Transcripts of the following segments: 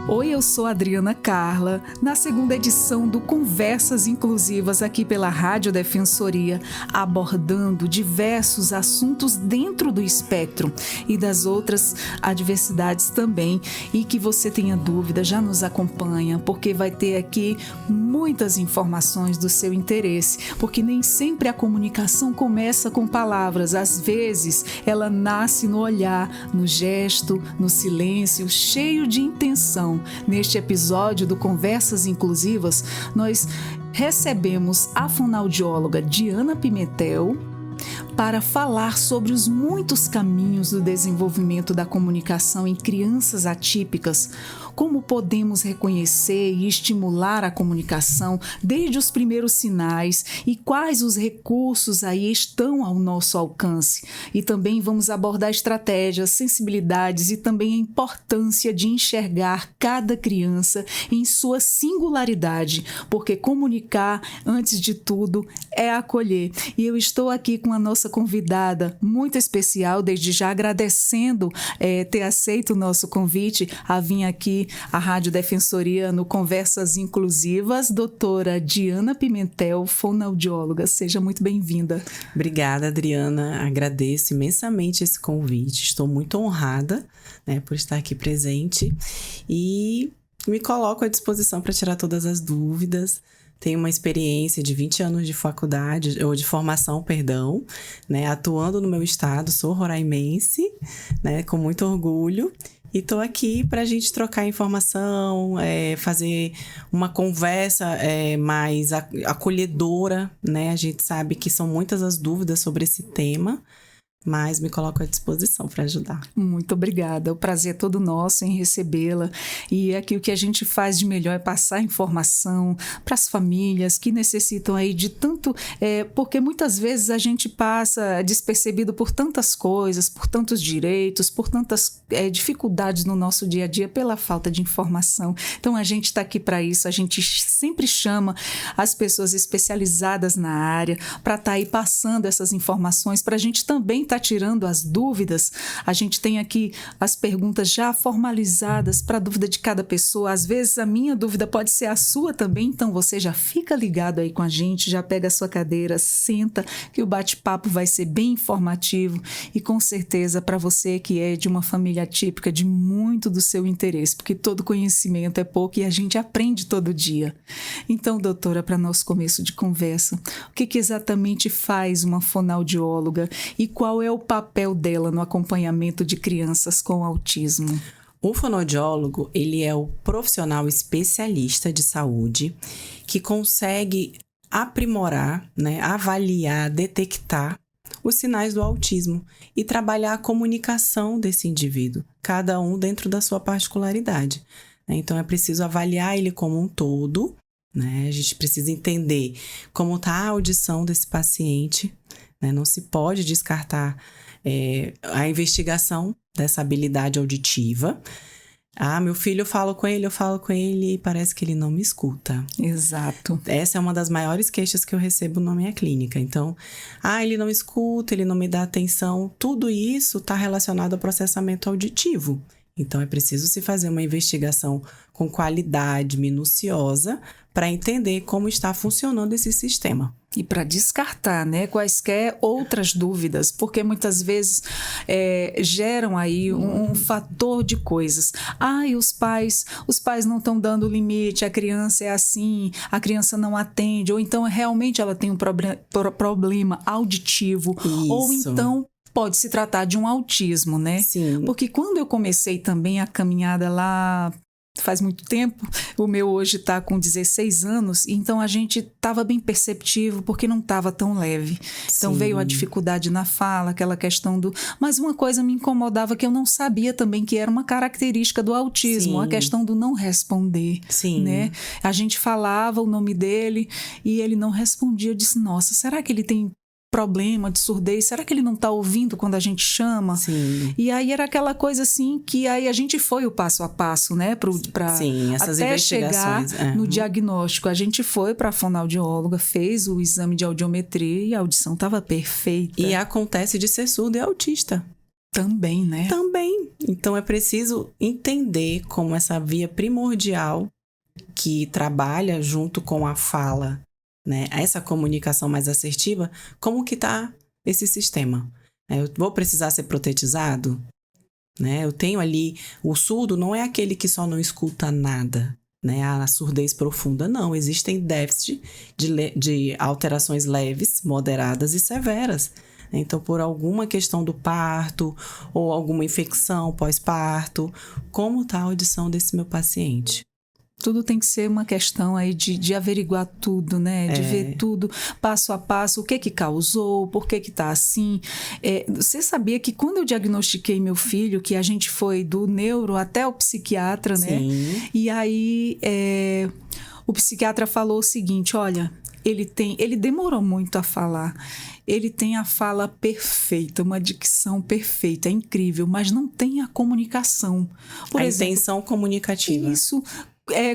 Oi, eu sou a Adriana Carla, na segunda edição do Conversas Inclusivas aqui pela Rádio Defensoria, abordando diversos assuntos dentro do espectro e das outras adversidades também. E que você tenha dúvida, já nos acompanha, porque vai ter aqui muitas informações do seu interesse, porque nem sempre a comunicação começa com palavras, às vezes ela nasce no olhar, no gesto, no silêncio, cheio de intenção. Neste episódio do Conversas Inclusivas, nós recebemos a fonoaudióloga Diana Pimentel para falar sobre os muitos caminhos do desenvolvimento da comunicação em crianças atípicas, como podemos reconhecer e estimular a comunicação desde os primeiros sinais e quais os recursos aí estão ao nosso alcance. E também vamos abordar estratégias, sensibilidades e também a importância de enxergar cada criança em sua singularidade, porque comunicar, antes de tudo, é acolher. E eu estou aqui com a nossa convidada muito especial, desde já agradecendo ter aceito o nosso convite a vir aqui à Rádio Defensoria no Conversas Inclusivas, doutora Diana Pimentel, fonoaudióloga. Seja muito bem-vinda. Obrigada, Adriana. Agradeço imensamente esse convite. Estou muito honrada, por estar aqui presente e me coloco à disposição para tirar todas as dúvidas. Tenho uma experiência de 20 anos de faculdade, ou de formação, atuando no meu estado, sou roraimense, com muito orgulho. E estou aqui para a gente trocar informação, fazer uma conversa mais acolhedora, A gente sabe que são muitas as dúvidas sobre esse tema, mas me coloco à disposição para ajudar. Muito obrigada, o prazer é todo nosso em recebê-la. E aqui o que a gente faz de melhor é passar informação para as famílias que necessitam aí de tanto... porque muitas vezes a gente passa despercebido por tantas coisas, por tantos direitos, por tantas dificuldades no nosso dia a dia pela falta de informação. Então a gente está aqui para isso, a gente sempre chama as pessoas especializadas na área para estar aí passando essas informações, para a gente também estar tirando as dúvidas. A gente tem aqui as perguntas já formalizadas para a dúvida de cada pessoa. Às vezes a minha dúvida pode ser a sua também, então você já fica ligado aí com a gente, já pega a sua cadeira, senta, que o bate-papo vai ser bem informativo e com certeza para você que é de uma família atípica, de muito do seu interesse, porque todo conhecimento é pouco e a gente aprende todo dia. Então, doutora, para nosso começo de conversa, o que exatamente faz uma fonoaudióloga e qual é o papel dela no acompanhamento de crianças com autismo? O fonoaudiólogo, ele é o profissional especialista de saúde que consegue aprimorar, avaliar, detectar os sinais do autismo e trabalhar a comunicação desse indivíduo, cada um dentro da sua particularidade. Então, é preciso avaliar ele como um todo, A gente precisa entender como está a audição desse paciente, Não se pode descartar a investigação dessa habilidade auditiva. Meu filho, eu falo com ele e parece que ele não me escuta. Exato. Essa é uma das maiores queixas que eu recebo na minha clínica. Então, ele não escuta, ele não me dá atenção. Tudo isso está relacionado ao processamento auditivo. Então, é preciso se fazer uma investigação com qualidade, minuciosa, para entender como está funcionando esse sistema. E para descartar, quaisquer outras dúvidas, porque muitas vezes geram aí um fator de coisas. Os pais não estão dando limite, a criança é assim, a criança não atende, ou então realmente ela tem um problema auditivo, Isso. Ou então pode se tratar de um autismo, Sim. Porque quando eu comecei também a caminhada lá... faz muito tempo, o meu hoje está com 16 anos, então a gente estava bem perceptivo porque não estava tão leve. Então veio a dificuldade na fala, aquela questão do... Mas uma coisa me incomodava que eu não sabia também que era uma característica do autismo, a questão do não responder. Sim. A gente falava o nome dele e ele não respondia. Eu disse, nossa, será que ele tem problema de surdez, será que ele não está ouvindo quando a gente chama? Sim. E aí era aquela coisa assim que aí a gente foi o passo a passo, Sim, essas até investigações. chegar no diagnóstico. A gente foi para a fonoaudióloga, fez o exame de audiometria e a audição estava perfeita. E acontece de ser surdo e autista. Também, né? Também. Então, é preciso entender como essa via primordial que trabalha junto com a fala, né? Essa comunicação mais assertiva, como que tá esse sistema? Eu vou precisar ser protetizado? Né? Eu tenho ali... O surdo não é aquele que só não escuta nada, né? A surdez profunda, não. Existem déficits de alterações leves, moderadas e severas. Então, por alguma questão do parto ou alguma infecção pós-parto, como está a audição desse meu paciente? Tudo tem que ser uma questão aí de averiguar tudo, né? De ver tudo passo a passo, o que causou, por que tá assim. Você sabia que quando eu diagnostiquei meu filho, que a gente foi do neuro até o psiquiatra, né? Sim. E aí o psiquiatra falou o seguinte, olha, ele demorou muito a falar. Ele tem a fala perfeita, uma dicção perfeita, é incrível, mas não tem a comunicação. Por exemplo, intenção comunicativa. Isso.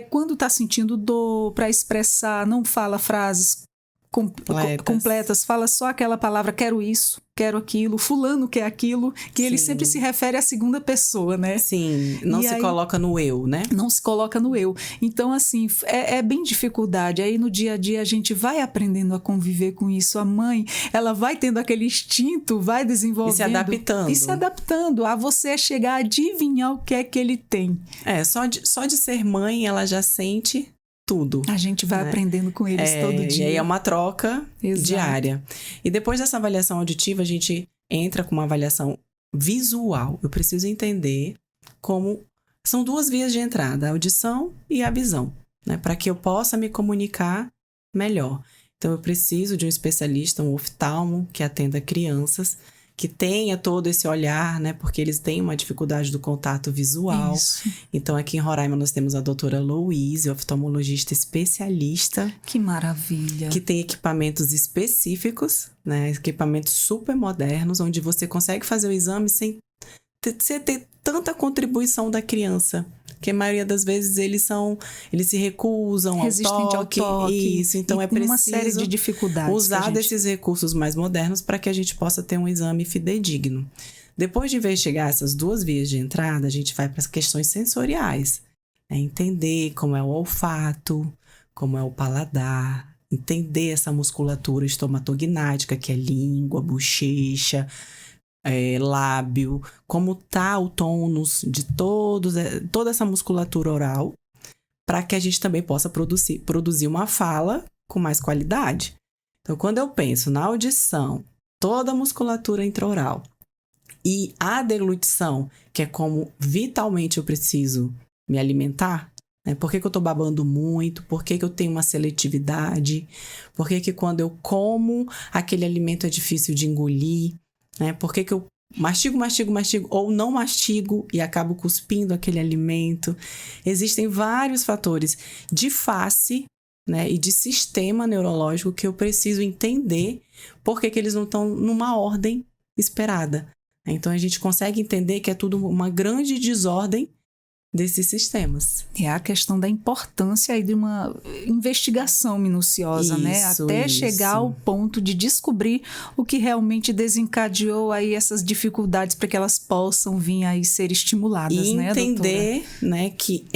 Quando está sentindo dor, para expressar, não fala frases completas, fala só aquela palavra, quero isso, quero aquilo, fulano quer aquilo, que ele sempre se refere à segunda pessoa, né? Sim, não se coloca no eu, né? Não se coloca no eu. Então, assim, é bem dificuldade. Aí, no dia a dia, a gente vai aprendendo a conviver com isso. A mãe, ela vai tendo aquele instinto, vai desenvolvendo. E se adaptando. A você chegar a adivinhar o que é que ele tem. Só de ser mãe, ela já sente tudo. A gente vai aprendendo com eles todo dia. E aí é uma troca diária. E depois dessa avaliação auditiva, a gente entra com uma avaliação visual. Eu preciso entender como... São duas vias de entrada, a audição e a visão, né? Para que eu possa me comunicar melhor. Então, eu preciso de um especialista, um oftalmo, que atenda crianças, que tenha todo esse olhar, né? Porque eles têm uma dificuldade do contato visual. Isso. Então, aqui em Roraima, nós temos a doutora Louise, oftalmologista especialista. Que maravilha! Que tem equipamentos específicos, né? Equipamentos super modernos, onde você consegue fazer o exame sem ter tanta contribuição da criança. Que a maioria das vezes eles se recusam resistente ao toque. Isso, então é preciso uma série de dificuldades usar desses recursos mais modernos para que a gente possa ter um exame fidedigno. Depois de investigar essas duas vias de entrada, a gente vai para as questões sensoriais. Entender como é o olfato, como é o paladar, entender essa musculatura estomatognática, que é língua, bochecha, lábio, como tá o tônus de toda essa musculatura oral, para que a gente também possa produzir uma fala com mais qualidade. Então, quando eu penso na audição, toda a musculatura intraoral e a deglutição, que é como vitalmente eu preciso me alimentar, né? Por que eu tô babando muito? Por que eu tenho uma seletividade? Por que quando eu como aquele alimento é difícil de engolir? Né? Por que eu mastigo ou não mastigo e acabo cuspindo aquele alimento? Existem vários fatores de face, né, e de sistema neurológico que eu preciso entender por que eles não estão numa ordem esperada. Então, a gente consegue entender que é tudo uma grande desordem desses sistemas. É a questão da importância aí de uma investigação minuciosa, né? Até chegar ao ponto de descobrir o que realmente desencadeou aí essas dificuldades para que elas possam vir aí ser estimuladas, e né, entender, né, que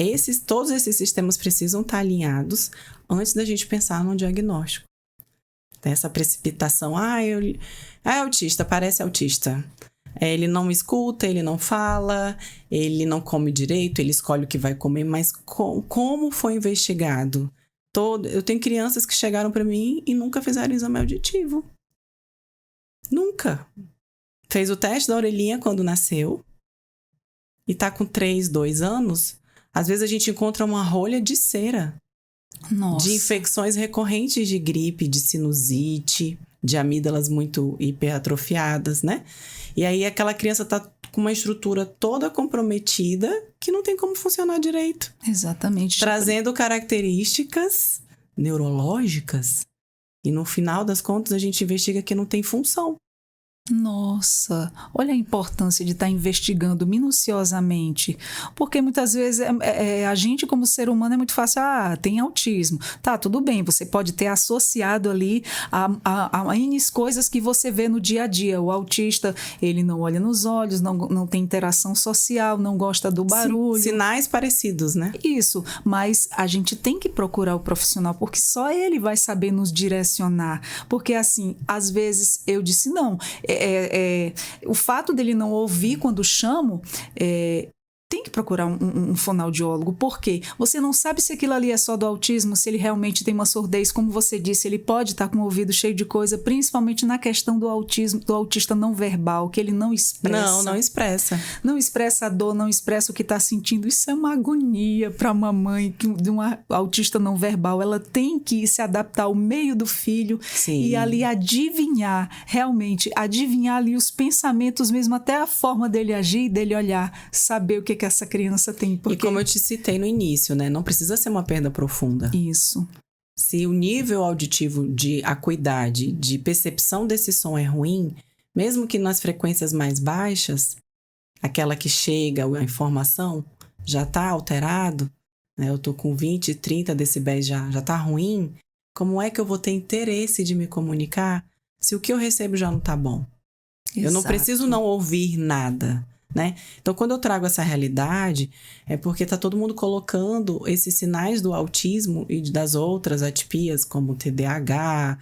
todos esses sistemas precisam estar alinhados antes da gente pensar num diagnóstico. Tem essa precipitação, é autista, parece autista. Ele não escuta, ele não fala, ele não come direito, ele escolhe o que vai comer, mas como foi investigado? Eu tenho crianças que chegaram para mim e nunca fizeram exame auditivo. Nunca. Fez o teste da orelhinha quando nasceu e tá com 3, 2 anos. Às vezes a gente encontra uma rolha de cera. Nossa. De infecções recorrentes de gripe, de sinusite, de amígdalas muito hiperatrofiadas, né? E aí aquela criança tá com uma estrutura toda comprometida que não tem como funcionar direito. Exatamente. Trazendo características neurológicas. E no final das contas a gente investiga que não tem função. Nossa, olha a importância de estar investigando minuciosamente, porque muitas vezes a gente como ser humano é muito fácil, tem autismo, tá, tudo bem, você pode ter associado ali a N coisas que você vê no dia a dia, o autista, ele não olha nos olhos, não tem interação social, não gosta do barulho. Sim, sinais parecidos, né? Isso, mas a gente tem que procurar o profissional, porque só ele vai saber nos direcionar, porque assim, às vezes eu disse não, o fato dele não ouvir quando chamo, tem que procurar um fonoaudiólogo, porque você não sabe se aquilo ali é só do autismo, se ele realmente tem uma surdez, como você disse, ele pode estar com o ouvido cheio de coisa, principalmente na questão do autismo, do autista não verbal, que ele não expressa. Não expressa. Não expressa a dor, não expressa o que está sentindo. Isso é uma agonia para a mamãe de uma autista não verbal. Ela tem que se adaptar ao meio do filho. Sim. E ali adivinhar, realmente, adivinhar ali os pensamentos mesmo, até a forma dele agir e dele olhar, saber o que essa criança tem. Porque... E como eu te citei no início, né? Não precisa ser uma perda profunda. Isso. Se o nível auditivo de acuidade, de percepção desse som é ruim, mesmo que nas frequências mais baixas, aquela que chega, a informação, já está alterado, né? Eu estou com 20, 30 decibéis, já está ruim. Como é que eu vou ter interesse de me comunicar se o que eu recebo já não está bom? Exato. Eu não preciso não ouvir nada, né? Então, quando eu trago essa realidade, é porque está todo mundo colocando esses sinais do autismo e das outras atipias, como TDAH.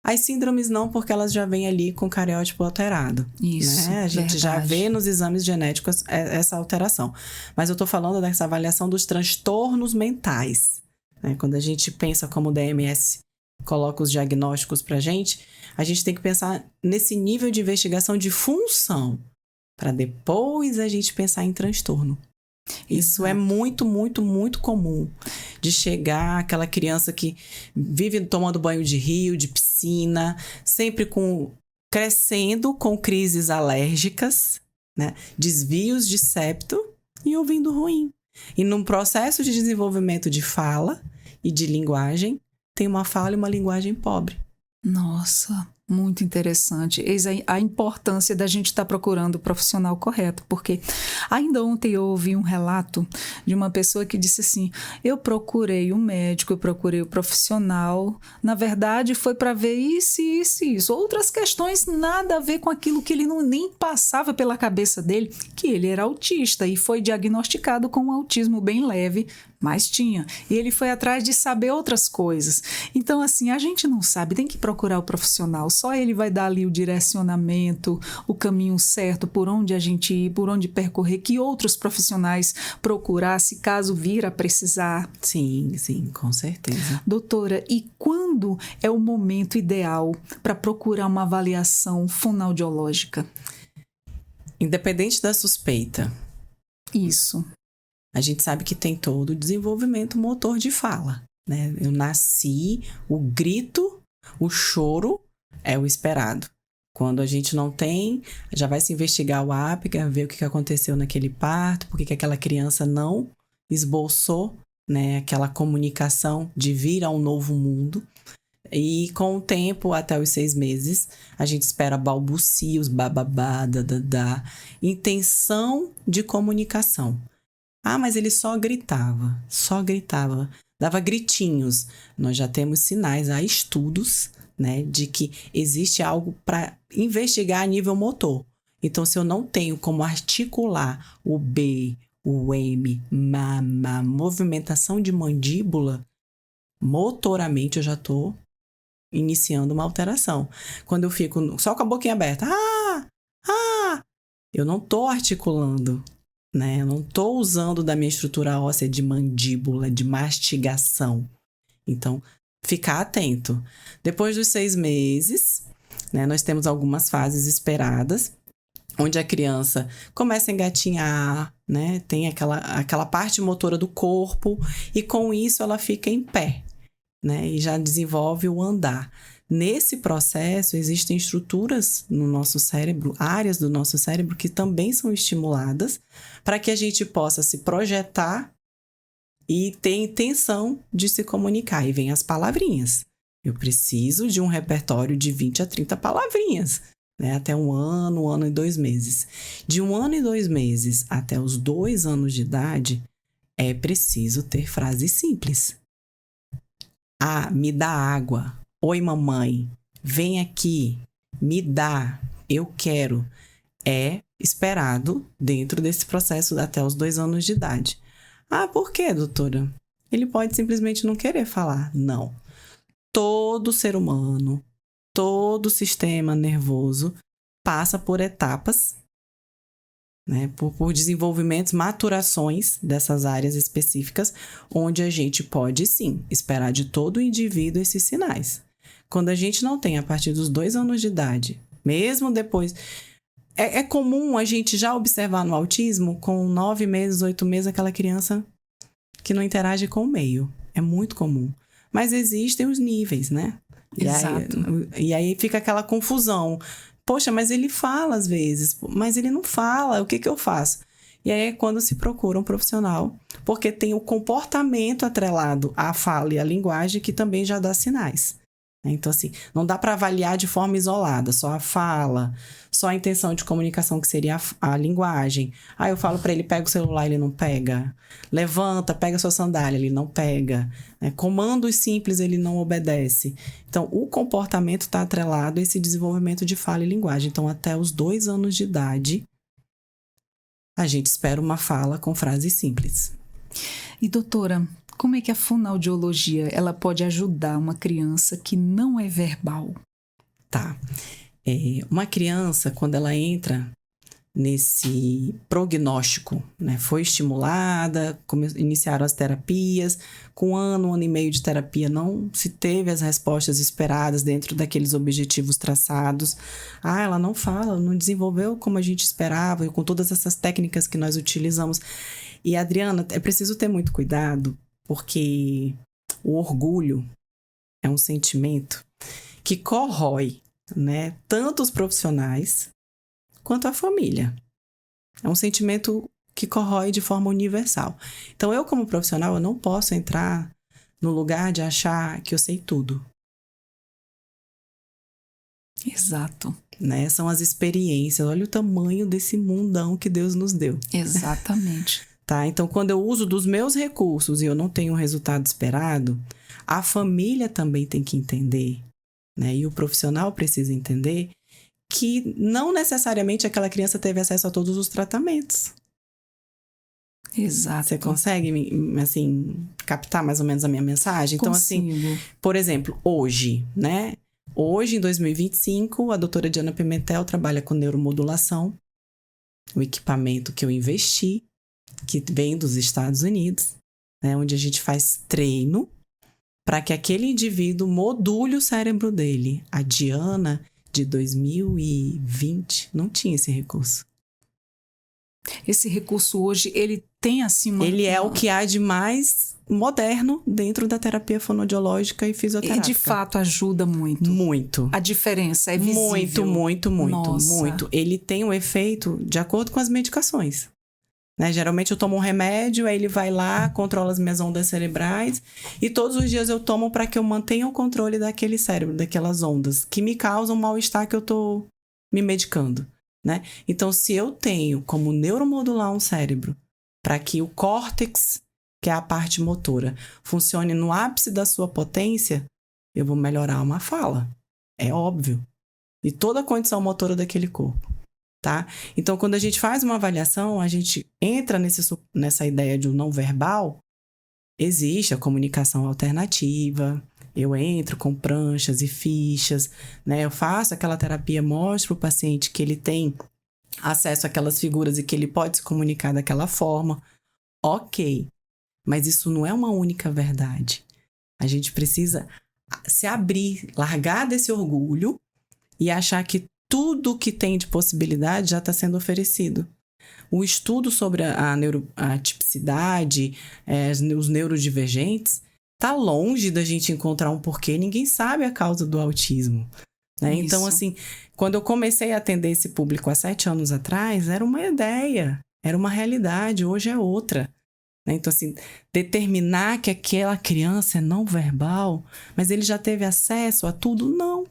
As síndromes não, porque elas já vêm ali com cariótipo alterado. Isso, né? A gente verdade. já vê nos exames genéticos essa alteração. Mas eu estou falando dessa avaliação dos transtornos mentais. Né? Quando a gente pensa como o DMS coloca os diagnósticos para a gente tem que pensar nesse nível de investigação de função, para depois a gente pensar em transtorno. Isso é muito, muito, muito comum de chegar aquela criança que vive tomando banho de rio, de piscina, sempre crescendo com crises alérgicas, né? Desvios de septo e ouvindo ruim. E num processo de desenvolvimento de fala e de linguagem, tem uma fala e uma linguagem pobre. Nossa, muito interessante. Eis a importância da gente estar procurando o profissional correto, porque ainda ontem eu ouvi um relato de uma pessoa que disse assim, eu procurei o médico, eu procurei o profissional, na verdade foi para ver isso, isso e isso. Outras questões nada a ver com aquilo que ele nem passava pela cabeça dele, que ele era autista e foi diagnosticado com um autismo bem leve, mas tinha. E ele foi atrás de saber outras coisas. Então, assim, a gente não sabe, tem que procurar o profissional. Só ele vai dar ali o direcionamento, o caminho certo, por onde a gente ir, por onde percorrer, que outros profissionais procurar, se caso vir a precisar. Sim, com certeza. Doutora, e quando é o momento ideal para procurar uma avaliação fonoaudiológica? Independente da suspeita. Isso. A gente sabe que tem todo o desenvolvimento motor de fala, né? Eu nasci, o grito, o choro é o esperado. Quando a gente não tem, já vai se investigar o APGAR, ver o que aconteceu naquele parto, por que aquela criança não esboçou, né, aquela comunicação de vir a um novo mundo. E com o tempo, até os 6 meses, a gente espera balbucios, bababá, dadadá, intenção de comunicação. Mas ele só gritava, dava gritinhos. Nós já temos sinais, há estudos, né, de que existe algo para investigar a nível motor. Então, se eu não tenho como articular o B, o M, mama, movimentação de mandíbula, motoramente eu já estou iniciando uma alteração. Quando eu fico só com a boquinha aberta, eu não estou articulando. Né? Eu não estou usando da minha estrutura óssea de mandíbula, de mastigação. Então, ficar atento. Depois dos 6 meses, né, nós temos algumas fases esperadas, onde a criança começa a engatinhar, né, tem aquela parte motora do corpo, e com isso ela fica em pé, né, e já desenvolve o andar. Nesse processo, existem estruturas no nosso cérebro, áreas do nosso cérebro que também são estimuladas para que a gente possa se projetar e ter intenção de se comunicar. E vem as palavrinhas. Eu preciso de um repertório de 20 a 30 palavrinhas. né? Até 1 ano e 2 meses. De 1 ano e 2 meses até os 2 anos de idade, é preciso ter frases simples. Ah, me dá água. Oi, mamãe. Vem aqui. Me dá. Eu quero. É esperado dentro desse processo até os 2 anos de idade. Ah, por quê, doutora? Ele pode simplesmente não querer falar. Não. Todo ser humano, todo sistema nervoso passa por etapas, né, por desenvolvimentos, maturações dessas áreas específicas, onde a gente pode, sim, esperar de todo o indivíduo esses sinais. Quando a gente não tem, a partir dos 2 anos de idade, mesmo depois... É comum a gente já observar no autismo, com 9 meses, 8 meses, aquela criança que não interage com o meio. É muito comum. Mas existem os níveis, né? Exato. E aí fica aquela confusão. Poxa, mas ele fala às vezes, mas ele não fala, o que eu faço? E aí é quando se procura um profissional, porque tem o comportamento atrelado à fala e à linguagem que também já dá sinais. Então, assim, não dá para avaliar de forma isolada, só a fala, só a intenção de comunicação, que seria a linguagem. Aí eu falo para ele, pega o celular, ele não pega. Levanta, pega sua sandália, ele não pega. Comandos simples, ele não obedece. Então, o comportamento está atrelado a esse desenvolvimento de fala e linguagem. Então, até os 2 anos de idade, a gente espera uma fala com frases simples. E doutora, como é que a fonoaudiologia ela pode ajudar uma criança que não é verbal? Tá. Uma criança, quando ela entra nesse prognóstico, né, foi estimulada, iniciaram as terapias, com 1 ano e meio de terapia não se teve as respostas esperadas dentro daqueles objetivos traçados. Ah, ela não fala, não desenvolveu como a gente esperava, com todas essas técnicas que nós utilizamos. E, Adriana, é preciso ter muito cuidado, porque o orgulho é um sentimento que corrói, né, tanto os profissionais quanto a família. É um sentimento que corrói de forma universal. Então, eu como profissional, eu não posso entrar no lugar de achar que eu sei tudo. Exato. Né? São as experiências. Olha o tamanho desse mundão que Deus nos deu. Exatamente. Tá? Então, quando eu uso dos meus recursos e eu não tenho o resultado esperado, a família também tem que entender, né? E o profissional precisa entender que não necessariamente aquela criança teve acesso a todos os tratamentos. Exato. Você consegue, assim, captar mais ou menos a minha mensagem? Então, Consigo. assim, por exemplo, hoje, né? Hoje, em 2025, a doutora Diana Pimentel trabalha com neuromodulação, o equipamento que eu investi, que vem dos Estados Unidos, né? Onde a gente faz treino para que aquele indivíduo module o cérebro dele. A Diana, de 2020, não tinha esse recurso. Esse recurso hoje, ele tem assim uma... Ele é o que há de mais moderno dentro da terapia fonoaudiológica e fisioterápica. E de fato ajuda muito. Muito. A diferença é visível. Muito. Nossa. Ele tem um efeito de acordo com as medicações. Né? Geralmente eu tomo um remédio, aí ele vai lá, controla as minhas ondas cerebrais e todos os dias eu tomo para que eu mantenha o controle daquele cérebro, daquelas ondas que me causam mal-estar que eu tô me medicando, né? Então, se eu tenho como neuromodular um cérebro para que o córtex, que é a parte motora, funcione no ápice da sua potência, eu vou melhorar uma fala. É óbvio. E toda a condição motora daquele corpo. Tá? Então, quando a gente faz uma avaliação, a gente entra nessa ideia de um não verbal, existe a comunicação alternativa, eu entro com pranchas e fichas, né? Eu faço aquela terapia, mostro para o paciente que ele tem acesso àquelas figuras e que ele pode se comunicar daquela forma. Ok, mas isso não é uma única verdade. A gente precisa se abrir, largar desse orgulho e achar que tudo que tem de possibilidade já está sendo oferecido. O estudo sobre a tipicidade, os neurodivergentes, está longe da gente encontrar um porquê. Ninguém sabe a causa do autismo. Né? Então, assim, quando eu comecei a atender esse público há 7 anos atrás, era uma ideia, era uma realidade, hoje é outra. Né? Então, assim, determinar que aquela criança é não verbal, mas ele já teve acesso a tudo, não.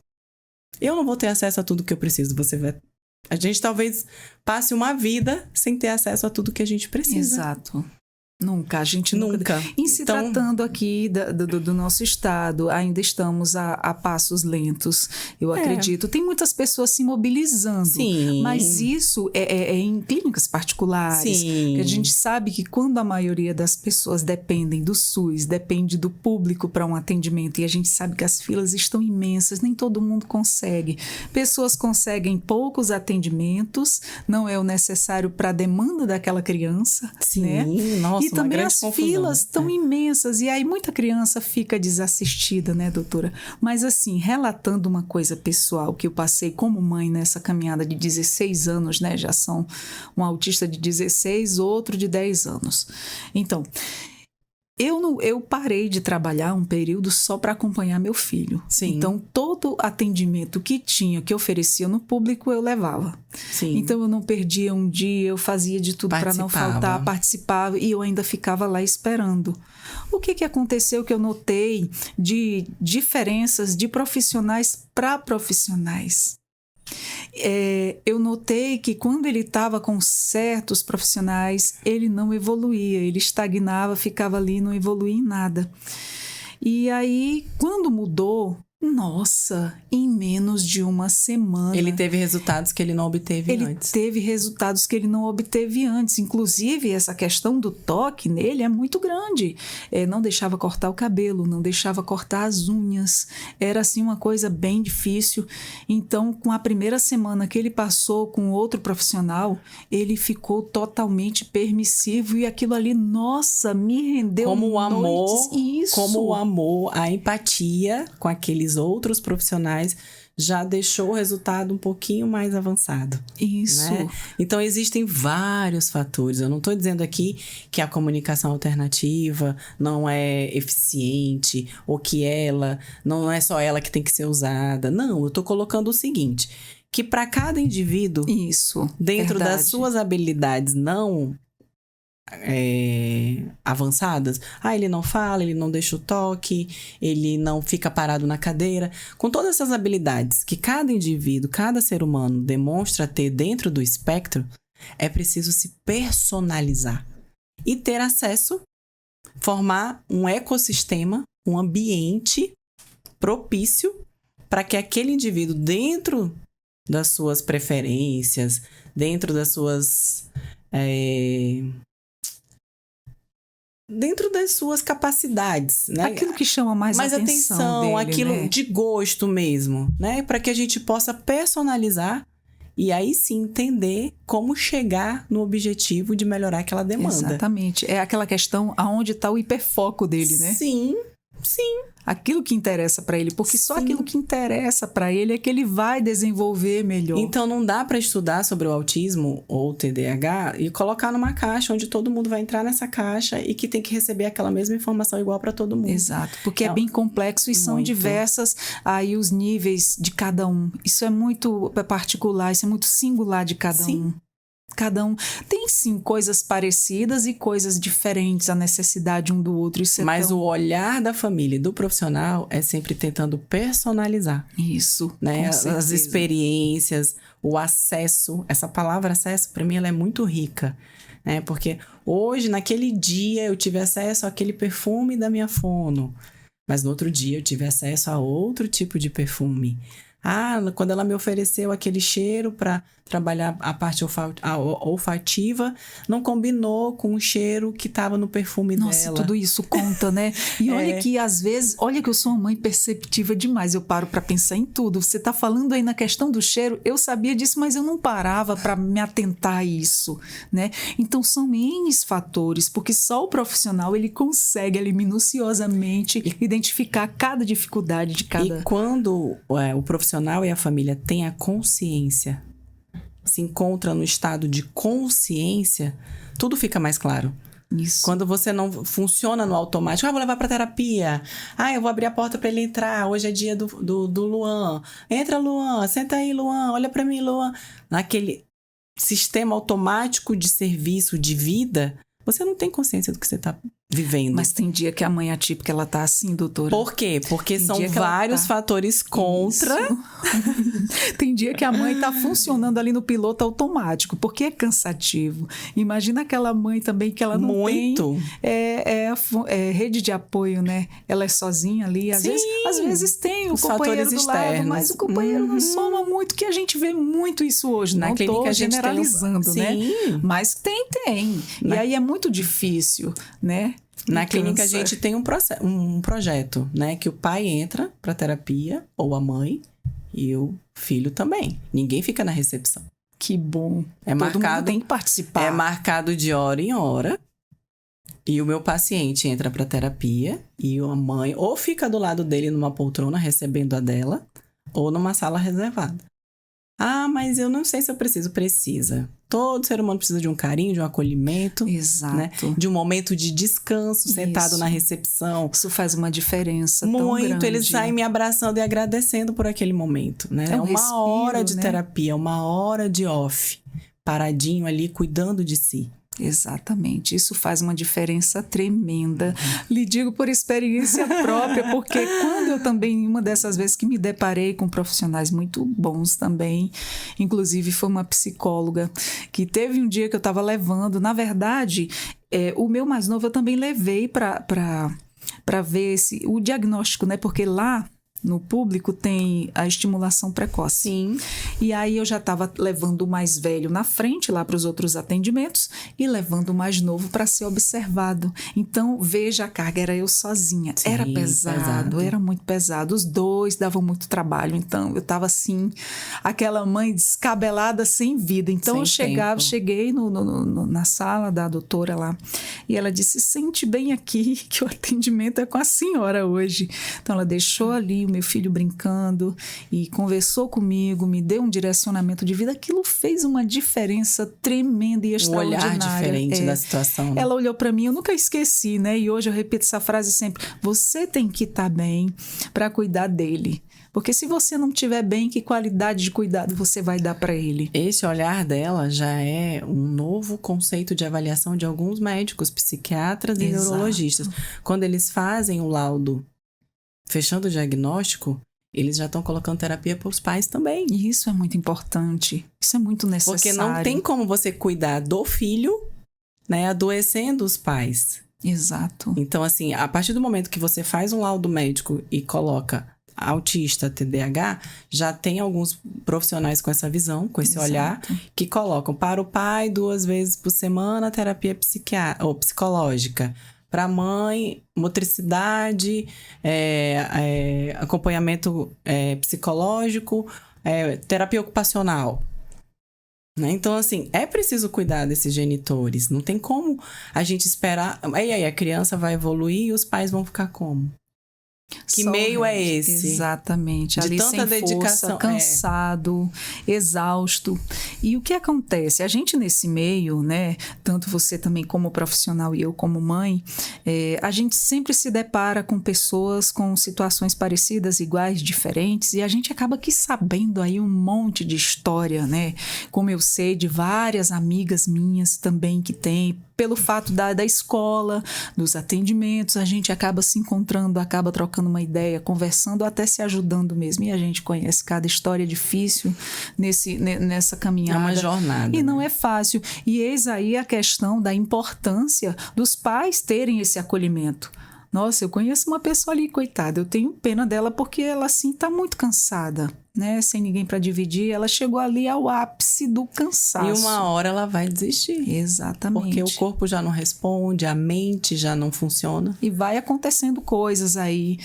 Eu não vou ter acesso a tudo que eu preciso. A gente talvez passe uma vida sem ter acesso a tudo que a gente precisa. Exato. Nunca, a gente nunca. Em se tratando aqui do nosso estado, ainda estamos a passos lentos, eu acredito. Tem muitas pessoas se mobilizando, sim, mas isso é em clínicas particulares. Sim. Que a gente sabe que quando a maioria das pessoas dependem do SUS, depende do público para um atendimento, e a gente sabe que as filas estão imensas, nem todo mundo consegue. Pessoas conseguem poucos atendimentos, não é o necessário para a demanda daquela criança, sim, né? Nossa, e também as confusão. Filas estão imensas, e aí muita criança fica desassistida, né, doutora? Mas assim, relatando uma coisa pessoal que eu passei como mãe nessa caminhada de 16 anos, né, já são um autista de 16, outro de 10 anos. Então, eu parei de trabalhar um período só para acompanhar meu filho. Sim. Então, todo atendimento que oferecia no público, eu levava. Sim. Então, eu não perdia um dia, eu fazia de tudo para não faltar, participava, e eu ainda ficava lá esperando. O que aconteceu que eu notei de diferenças de profissionais para profissionais? Eu notei que quando ele estava com certos profissionais, ele não evoluía, ele estagnava, ficava ali, não evoluía em nada. E aí, quando mudou, nossa, em menos de uma semana... Ele teve resultados que ele não obteve antes. Ele teve resultados que ele não obteve antes. Inclusive, essa questão do toque nele é muito grande. Não deixava cortar o cabelo, não deixava cortar as unhas. Era, assim, uma coisa bem difícil. Então, com a primeira semana que ele passou com outro profissional, ele ficou totalmente permissivo. E aquilo ali, nossa, me rendeu como o amor, noites. Isso. Como o amor, a empatia com aqueles outros profissionais já deixou o resultado um pouquinho mais avançado. Isso. Né? Então, existem vários fatores. Eu não estou dizendo aqui que a comunicação alternativa não é eficiente ou que não é só ela que tem que ser usada. Não, eu estou colocando o seguinte, que para cada indivíduo, dentro das suas habilidades não avançadas, ele não fala, ele não deixa o toque, ele não fica parado na cadeira, com todas essas habilidades que cada indivíduo, cada ser humano demonstra ter dentro do espectro, é preciso se personalizar e ter acesso, formar um ecossistema, um ambiente propício para que aquele indivíduo, dentro das suas preferências, dentro das suas dentro das suas capacidades, né? Aquilo que chama mais atenção dele, aquilo, né? De gosto mesmo, né? Para que a gente possa personalizar e aí sim entender como chegar no objetivo de melhorar aquela demanda. Exatamente. É aquela questão aonde está o hiperfoco dele, né? Sim. Aquilo que interessa para ele, porque só aquilo que interessa para ele é que ele vai desenvolver melhor. Então não dá para estudar sobre o autismo ou o TDAH e colocar numa caixa onde todo mundo vai entrar nessa caixa e que tem que receber aquela mesma informação igual para todo mundo. Exato, porque é bem complexo e são diversas aí os níveis de cada um. Isso é muito particular, isso é muito singular de cada um. Cada um tem, sim, coisas parecidas e coisas diferentes, a necessidade um do outro. Mas o olhar da família e do profissional é sempre tentando personalizar. Isso, né? As experiências, o acesso. Essa palavra acesso, para mim, ela é muito rica. Né? Porque hoje, naquele dia, eu tive acesso àquele perfume da minha fono. Mas no outro dia, eu tive acesso a outro tipo de perfume. Quando ela me ofereceu aquele cheiro para trabalhar a parte olfativa, não combinou com o cheiro que estava no perfume dela. Nossa, tudo isso conta, né? E olha que às vezes, olha que eu sou uma mãe perceptiva demais, eu paro para pensar em tudo. Você tá falando aí na questão do cheiro, eu sabia disso, mas eu não parava para me atentar a isso, né? Então são N fatores, porque só o profissional ele consegue ali minuciosamente identificar cada dificuldade de cada... E quando o profissional e a família têm a consciência, se encontram no estado de consciência, tudo fica mais claro. Isso. Quando você não funciona no automático, vou levar para terapia, eu vou abrir a porta para ele entrar, hoje é dia do Luan, entra Luan, senta aí Luan, olha para mim Luan, naquele sistema automático de serviço, de vida, você não tem consciência do que você está vivendo. Mas tem dia que a mãe atípica, ela tá assim, doutora. Por quê? Porque Tem são dia que vários ela tá... fatores contra. Tem dia que a mãe tá funcionando ali no piloto automático, porque é cansativo. Imagina aquela mãe também que ela não Muito. tem rede de apoio, né? Ela é sozinha ali. Às vezes tem o Os companheiro fatores do lado, externos. mas o companheiro não soma muito, que a gente vê muito isso hoje. Na Não clínica tô a gente generalizando, tem né? Sim. Mas tem. E aí é muito difícil, né? Na E clínica cansa. a gente tem um projeto, né? Que o pai entra pra terapia, ou a mãe, e o filho também. Ninguém fica na recepção. Que bom. É Todo marcado, mundo tem que participar. É marcado de hora em hora. E o meu paciente entra pra terapia e a mãe ou fica do lado dele numa poltrona recebendo a dela, ou numa sala reservada. Ah, mas eu não sei se eu preciso. Precisa. Todo ser humano precisa de um carinho, de um acolhimento. Exato. Né? De um momento de descanso, sentado Isso. na recepção. Isso faz uma diferença tão Muito. grande. Eles saem me abraçando e agradecendo por aquele momento. Né? É um uma respiro, hora de né? terapia, uma hora de off. Paradinho ali, cuidando de si. Exatamente, isso faz uma diferença tremenda. Lhe digo por experiência própria, porque quando eu também, uma dessas vezes que me deparei com profissionais muito bons também, inclusive foi uma psicóloga, que teve um dia que eu estava levando, na verdade, o meu mais novo eu também levei para ver o diagnóstico, né? Porque lá no público tem a estimulação precoce. Sim. E aí eu já estava levando o mais velho na frente lá para os outros atendimentos e levando o mais novo para ser observado. Então, veja a carga, era eu sozinha. Sim, era pesado, era muito pesado. Os dois davam muito trabalho. Então, eu estava assim, aquela mãe descabelada sem vida. Então, Sem eu cheguei na sala da doutora lá e ela disse, sente bem aqui que o atendimento é com a senhora hoje. Então, ela deixou ali o meu filho brincando e conversou comigo, me deu um direcionamento de vida. Aquilo fez uma diferença tremenda e extraordinária. Um olhar diferente da situação. Né? Ela olhou para mim, eu nunca esqueci, né? E hoje eu repito essa frase sempre. Você tem que estar bem para cuidar dele. Porque se você não estiver bem, que qualidade de cuidado você vai dar para ele? Esse olhar dela já é um novo conceito de avaliação de alguns médicos, psiquiatras e neurologistas. Quando eles fazem o laudo fechando o diagnóstico, eles já estão colocando terapia para os pais também. E isso é muito importante. Isso é muito necessário. Porque não tem como você cuidar do filho, né, adoecendo os pais. Exato. Então, assim, a partir do momento que você faz um laudo médico e coloca autista, TDAH, já tem alguns profissionais com essa visão, com esse olhar, que colocam para o pai 2 vezes por semana terapia psicológica. Para a mãe, motricidade, acompanhamento psicológico, terapia ocupacional. Né? Então, assim, é preciso cuidar desses genitores. Não tem como a gente esperar... E aí, a criança vai evoluir e os pais vão ficar como? Que Só meio é esse? Exatamente. De ali tanta sem dedicação, força, cansado, exausto. E o que acontece? A gente nesse meio, né? Tanto você também como profissional e eu como mãe, a gente sempre se depara com pessoas com situações parecidas, iguais, diferentes, e a gente acaba aqui sabendo aí um monte de história, né? Como eu sei de várias amigas minhas também que têm, pelo fato da escola, dos atendimentos, a gente acaba se encontrando, acaba trocando uma ideia, conversando, até se ajudando mesmo. E a gente conhece cada história difícil nessa caminhada. É uma jornada. E não é fácil. E eis aí a questão da importância dos pais terem esse acolhimento. Nossa, eu conheço uma pessoa ali, coitada, eu tenho pena dela porque ela, assim, tá muito cansada, né? Sem ninguém para dividir, ela chegou ali ao ápice do cansaço. E uma hora ela vai desistir. Exatamente. Porque o corpo já não responde, a mente já não funciona. E vai acontecendo coisas aí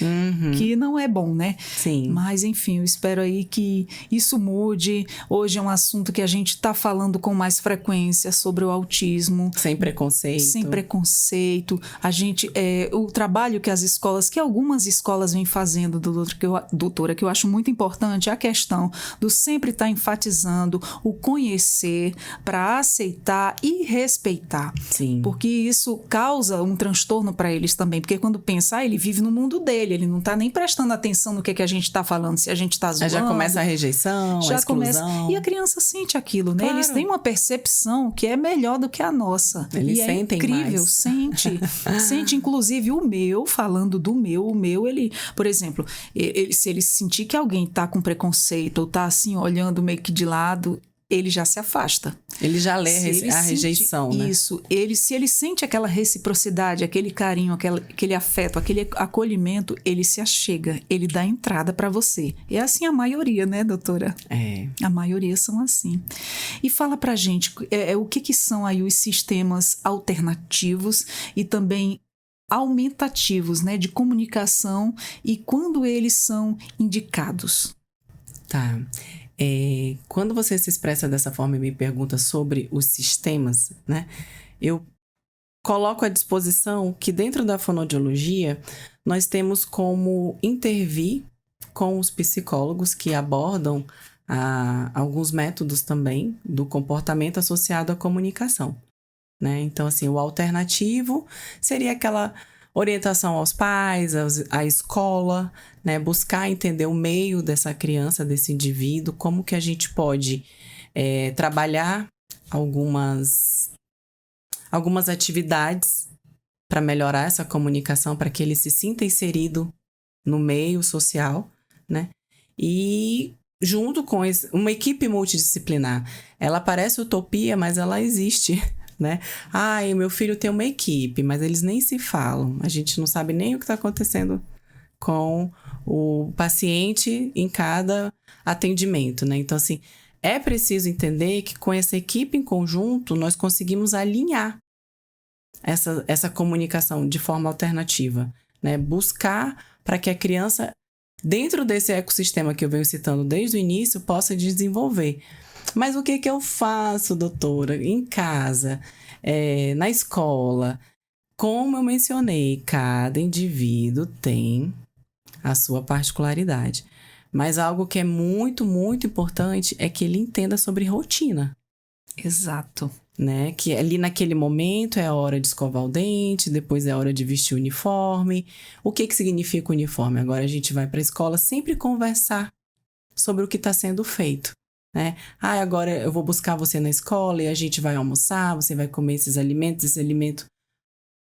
que não é bom, né? Sim. Mas, enfim, eu espero aí que isso mude. Hoje é um assunto que a gente tá falando com mais frequência sobre o autismo. Sem preconceito. Sem preconceito. A gente, o trabalho que algumas escolas vêm fazendo, doutora, que eu acho muito importante, é a questão do sempre estar enfatizando o conhecer para aceitar e respeitar. Sim. Porque isso causa um transtorno para eles também, porque quando pensar, ele vive no mundo dele, ele não está nem prestando atenção no que a gente está falando, se a gente está zoando. Já começa a rejeição, a exclusão. E a criança sente aquilo, né? Claro. Eles têm uma percepção que é melhor do que a nossa. Eles e sentem é incrível, mais. Sente inclusive o meu, falando do meu, o meu, ele, por exemplo, se ele sentir que alguém tá com preconceito ou tá assim, olhando meio que de lado, ele já se afasta. Ele já lê a rejeição, né? Isso. Se ele sente aquela reciprocidade, aquele carinho, aquele afeto, aquele acolhimento, ele se achega, ele dá entrada para você. É assim a maioria, né, doutora? É. A maioria são assim. E fala pra gente, o que são aí os sistemas alternativos e também aumentativos, né, de comunicação e quando eles são indicados? Tá. Quando você se expressa dessa forma e me pergunta sobre os sistemas, né, eu coloco à disposição que dentro da fonoaudiologia nós temos como intervir com os psicólogos que abordam alguns métodos também do comportamento associado à comunicação, né? Então, assim, o alternativo seria aquela orientação aos pais, à escola, né? Buscar entender o meio dessa criança, desse indivíduo, como que a gente pode trabalhar algumas atividades para melhorar essa comunicação, para que ele se sinta inserido no meio social, né? E junto com uma equipe multidisciplinar. Ela parece utopia, mas ela existe, né? O meu filho tem uma equipe, mas eles nem se falam. A gente não sabe nem o que está acontecendo com o paciente em cada atendimento, né? Então, assim, é preciso entender que com essa equipe em conjunto, nós conseguimos alinhar essa comunicação de forma alternativa, né? Buscar para que a criança, dentro desse ecossistema que eu venho citando desde o início, possa desenvolver. Mas o que eu faço, doutora? Em casa, na escola, como eu mencionei, cada indivíduo tem a sua particularidade. Mas algo que é muito, muito importante é que ele entenda sobre rotina. Exato. Né? Que ali naquele momento é a hora de escovar o dente, depois é a hora de vestir o uniforme. O que significa o uniforme? Agora a gente vai para a escola sempre conversar sobre o que está sendo feito, né? Agora eu vou buscar você na escola e a gente vai almoçar, você vai comer esse alimento.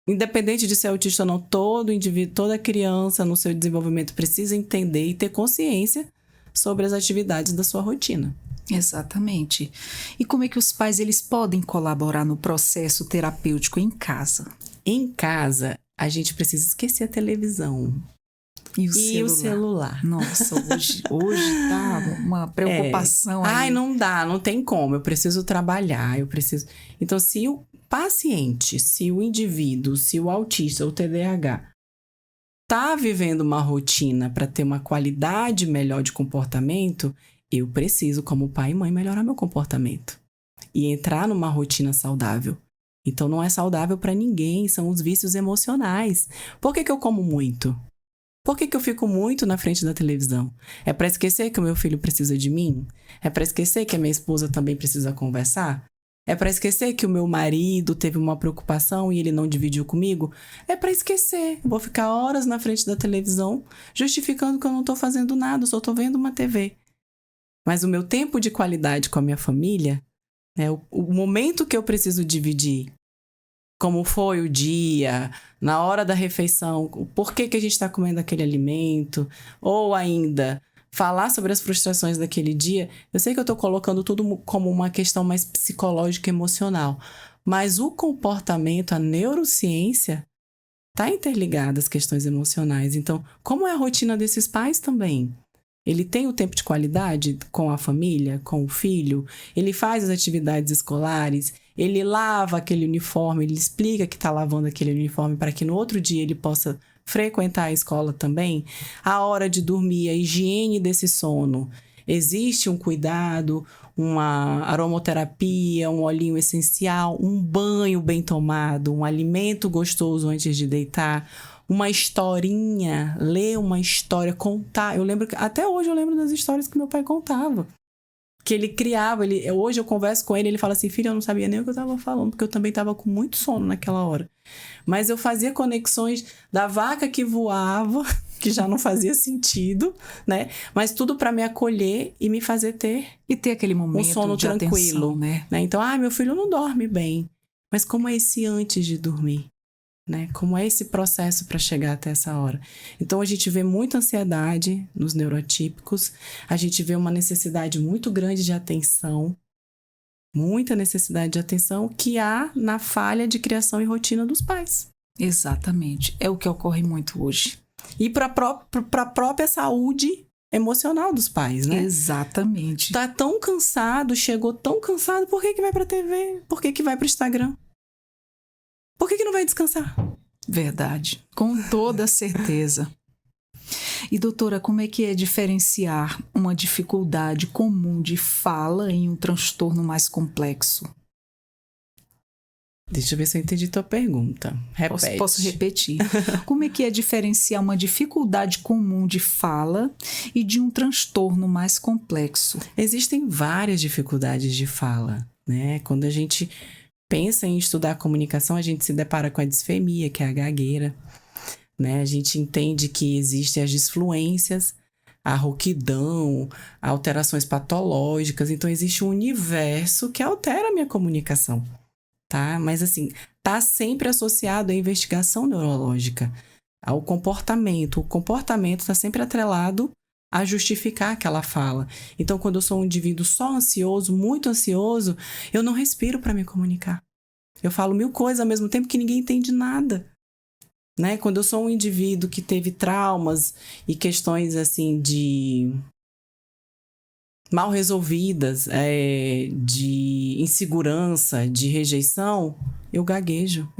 Independente de ser autista ou não, todo indivíduo, toda criança no seu desenvolvimento precisa entender e ter consciência sobre as atividades da sua rotina. Exatamente. E como é que os pais eles podem colaborar no processo terapêutico em casa? Em casa, a gente precisa esquecer a televisão. E o celular. Nossa, hoje tá uma preocupação aí. Não dá, não tem como. Eu preciso trabalhar, Então, se o paciente, se o indivíduo, se o autista, o TDAH, tá vivendo uma rotina para ter uma qualidade melhor de comportamento, eu preciso, como pai e mãe, melhorar meu comportamento e entrar numa rotina saudável. Então, não é saudável para ninguém, são os vícios emocionais. Por que eu como muito? Por que eu fico muito na frente da televisão? É para esquecer que o meu filho precisa de mim? É para esquecer que a minha esposa também precisa conversar? É para esquecer que o meu marido teve uma preocupação e ele não dividiu comigo? É para esquecer. Eu vou ficar horas na frente da televisão justificando que eu não estou fazendo nada, eu só estou vendo uma TV. Mas o meu tempo de qualidade com a minha família, né, o momento que eu preciso dividir, como foi o dia, na hora da refeição, por que a gente está comendo aquele alimento, ou ainda falar sobre as frustrações daquele dia. Eu sei que eu estou colocando tudo como uma questão mais psicológica e emocional, mas o comportamento, a neurociência, está interligada às questões emocionais. Então, como é a rotina desses pais também? Ele tem o tempo de qualidade com a família, com o filho? Ele faz as atividades escolares? Ele lava aquele uniforme? Ele explica que está lavando aquele uniforme para que no outro dia ele possa frequentar a escola também? A hora de dormir, a higiene desse sono. Existe um cuidado, uma aromaterapia, um olhinho essencial, um banho bem tomado, um alimento gostoso antes de deitar? uma historinha, ler uma história, contar. Eu lembro, até hoje eu lembro das histórias que meu pai contava. Que ele criava, hoje eu converso com ele, ele fala assim, filho, eu não sabia nem o que eu estava falando, porque eu também estava com muito sono naquela hora. Mas eu fazia conexões da vaca que voava, que já não fazia sentido, né? Mas tudo para me acolher e me fazer ter... E ter aquele momento um sono de tranquilo, atenção, né? Então, meu filho não dorme bem. Mas como é esse antes de dormir? Né? Como é esse processo para chegar até essa hora? Então, a gente vê muita ansiedade nos neurotípicos, a gente vê uma necessidade muito grande de atenção, muita necessidade de atenção que há na falha de criação e rotina dos pais. Exatamente. É o que ocorre muito hoje. E para a própria saúde emocional dos pais, né? Exatamente. Tá tão cansado, chegou tão cansado, por que vai pra TV? Por que vai pro Instagram? Por que não vai descansar? Verdade, com toda certeza. E doutora, como é que é diferenciar uma dificuldade comum de fala em um transtorno mais complexo? Deixa eu ver se eu entendi tua pergunta. Repete. Posso repetir. Como é que é diferenciar uma dificuldade comum de fala e de um transtorno mais complexo? Existem várias dificuldades de fala, né? Quando a gente pensa em estudar comunicação, a gente se depara com a disfemia, que é a gagueira, né? A gente entende que existem as disfluências, a rouquidão, alterações patológicas. Então, existe um universo que altera a minha comunicação, tá? Mas, assim, tá sempre associado à investigação neurológica, ao comportamento. O comportamento está sempre atrelado a justificar aquela fala. Então, quando eu sou um indivíduo só ansioso, muito ansioso, eu não respiro para me comunicar. Eu falo 1000 coisas ao mesmo tempo que ninguém entende nada. Né? Quando eu sou um indivíduo que teve traumas e questões assim de mal resolvidas, de insegurança, de rejeição, eu gaguejo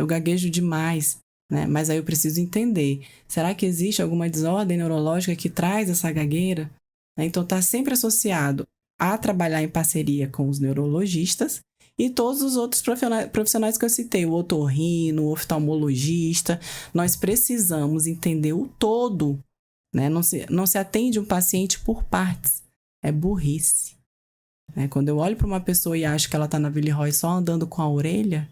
demais. Né? Mas aí eu preciso entender, será que existe alguma desordem neurológica que traz essa gagueira? Então está sempre associado a trabalhar em parceria com os neurologistas e todos os outros profissionais que eu citei, o otorrino, o oftalmologista. Nós precisamos entender o todo, né? Não se atende um paciente por partes, é burrice. Né? Quando eu olho para uma pessoa e acho que ela está na Villeroy só andando com a orelha,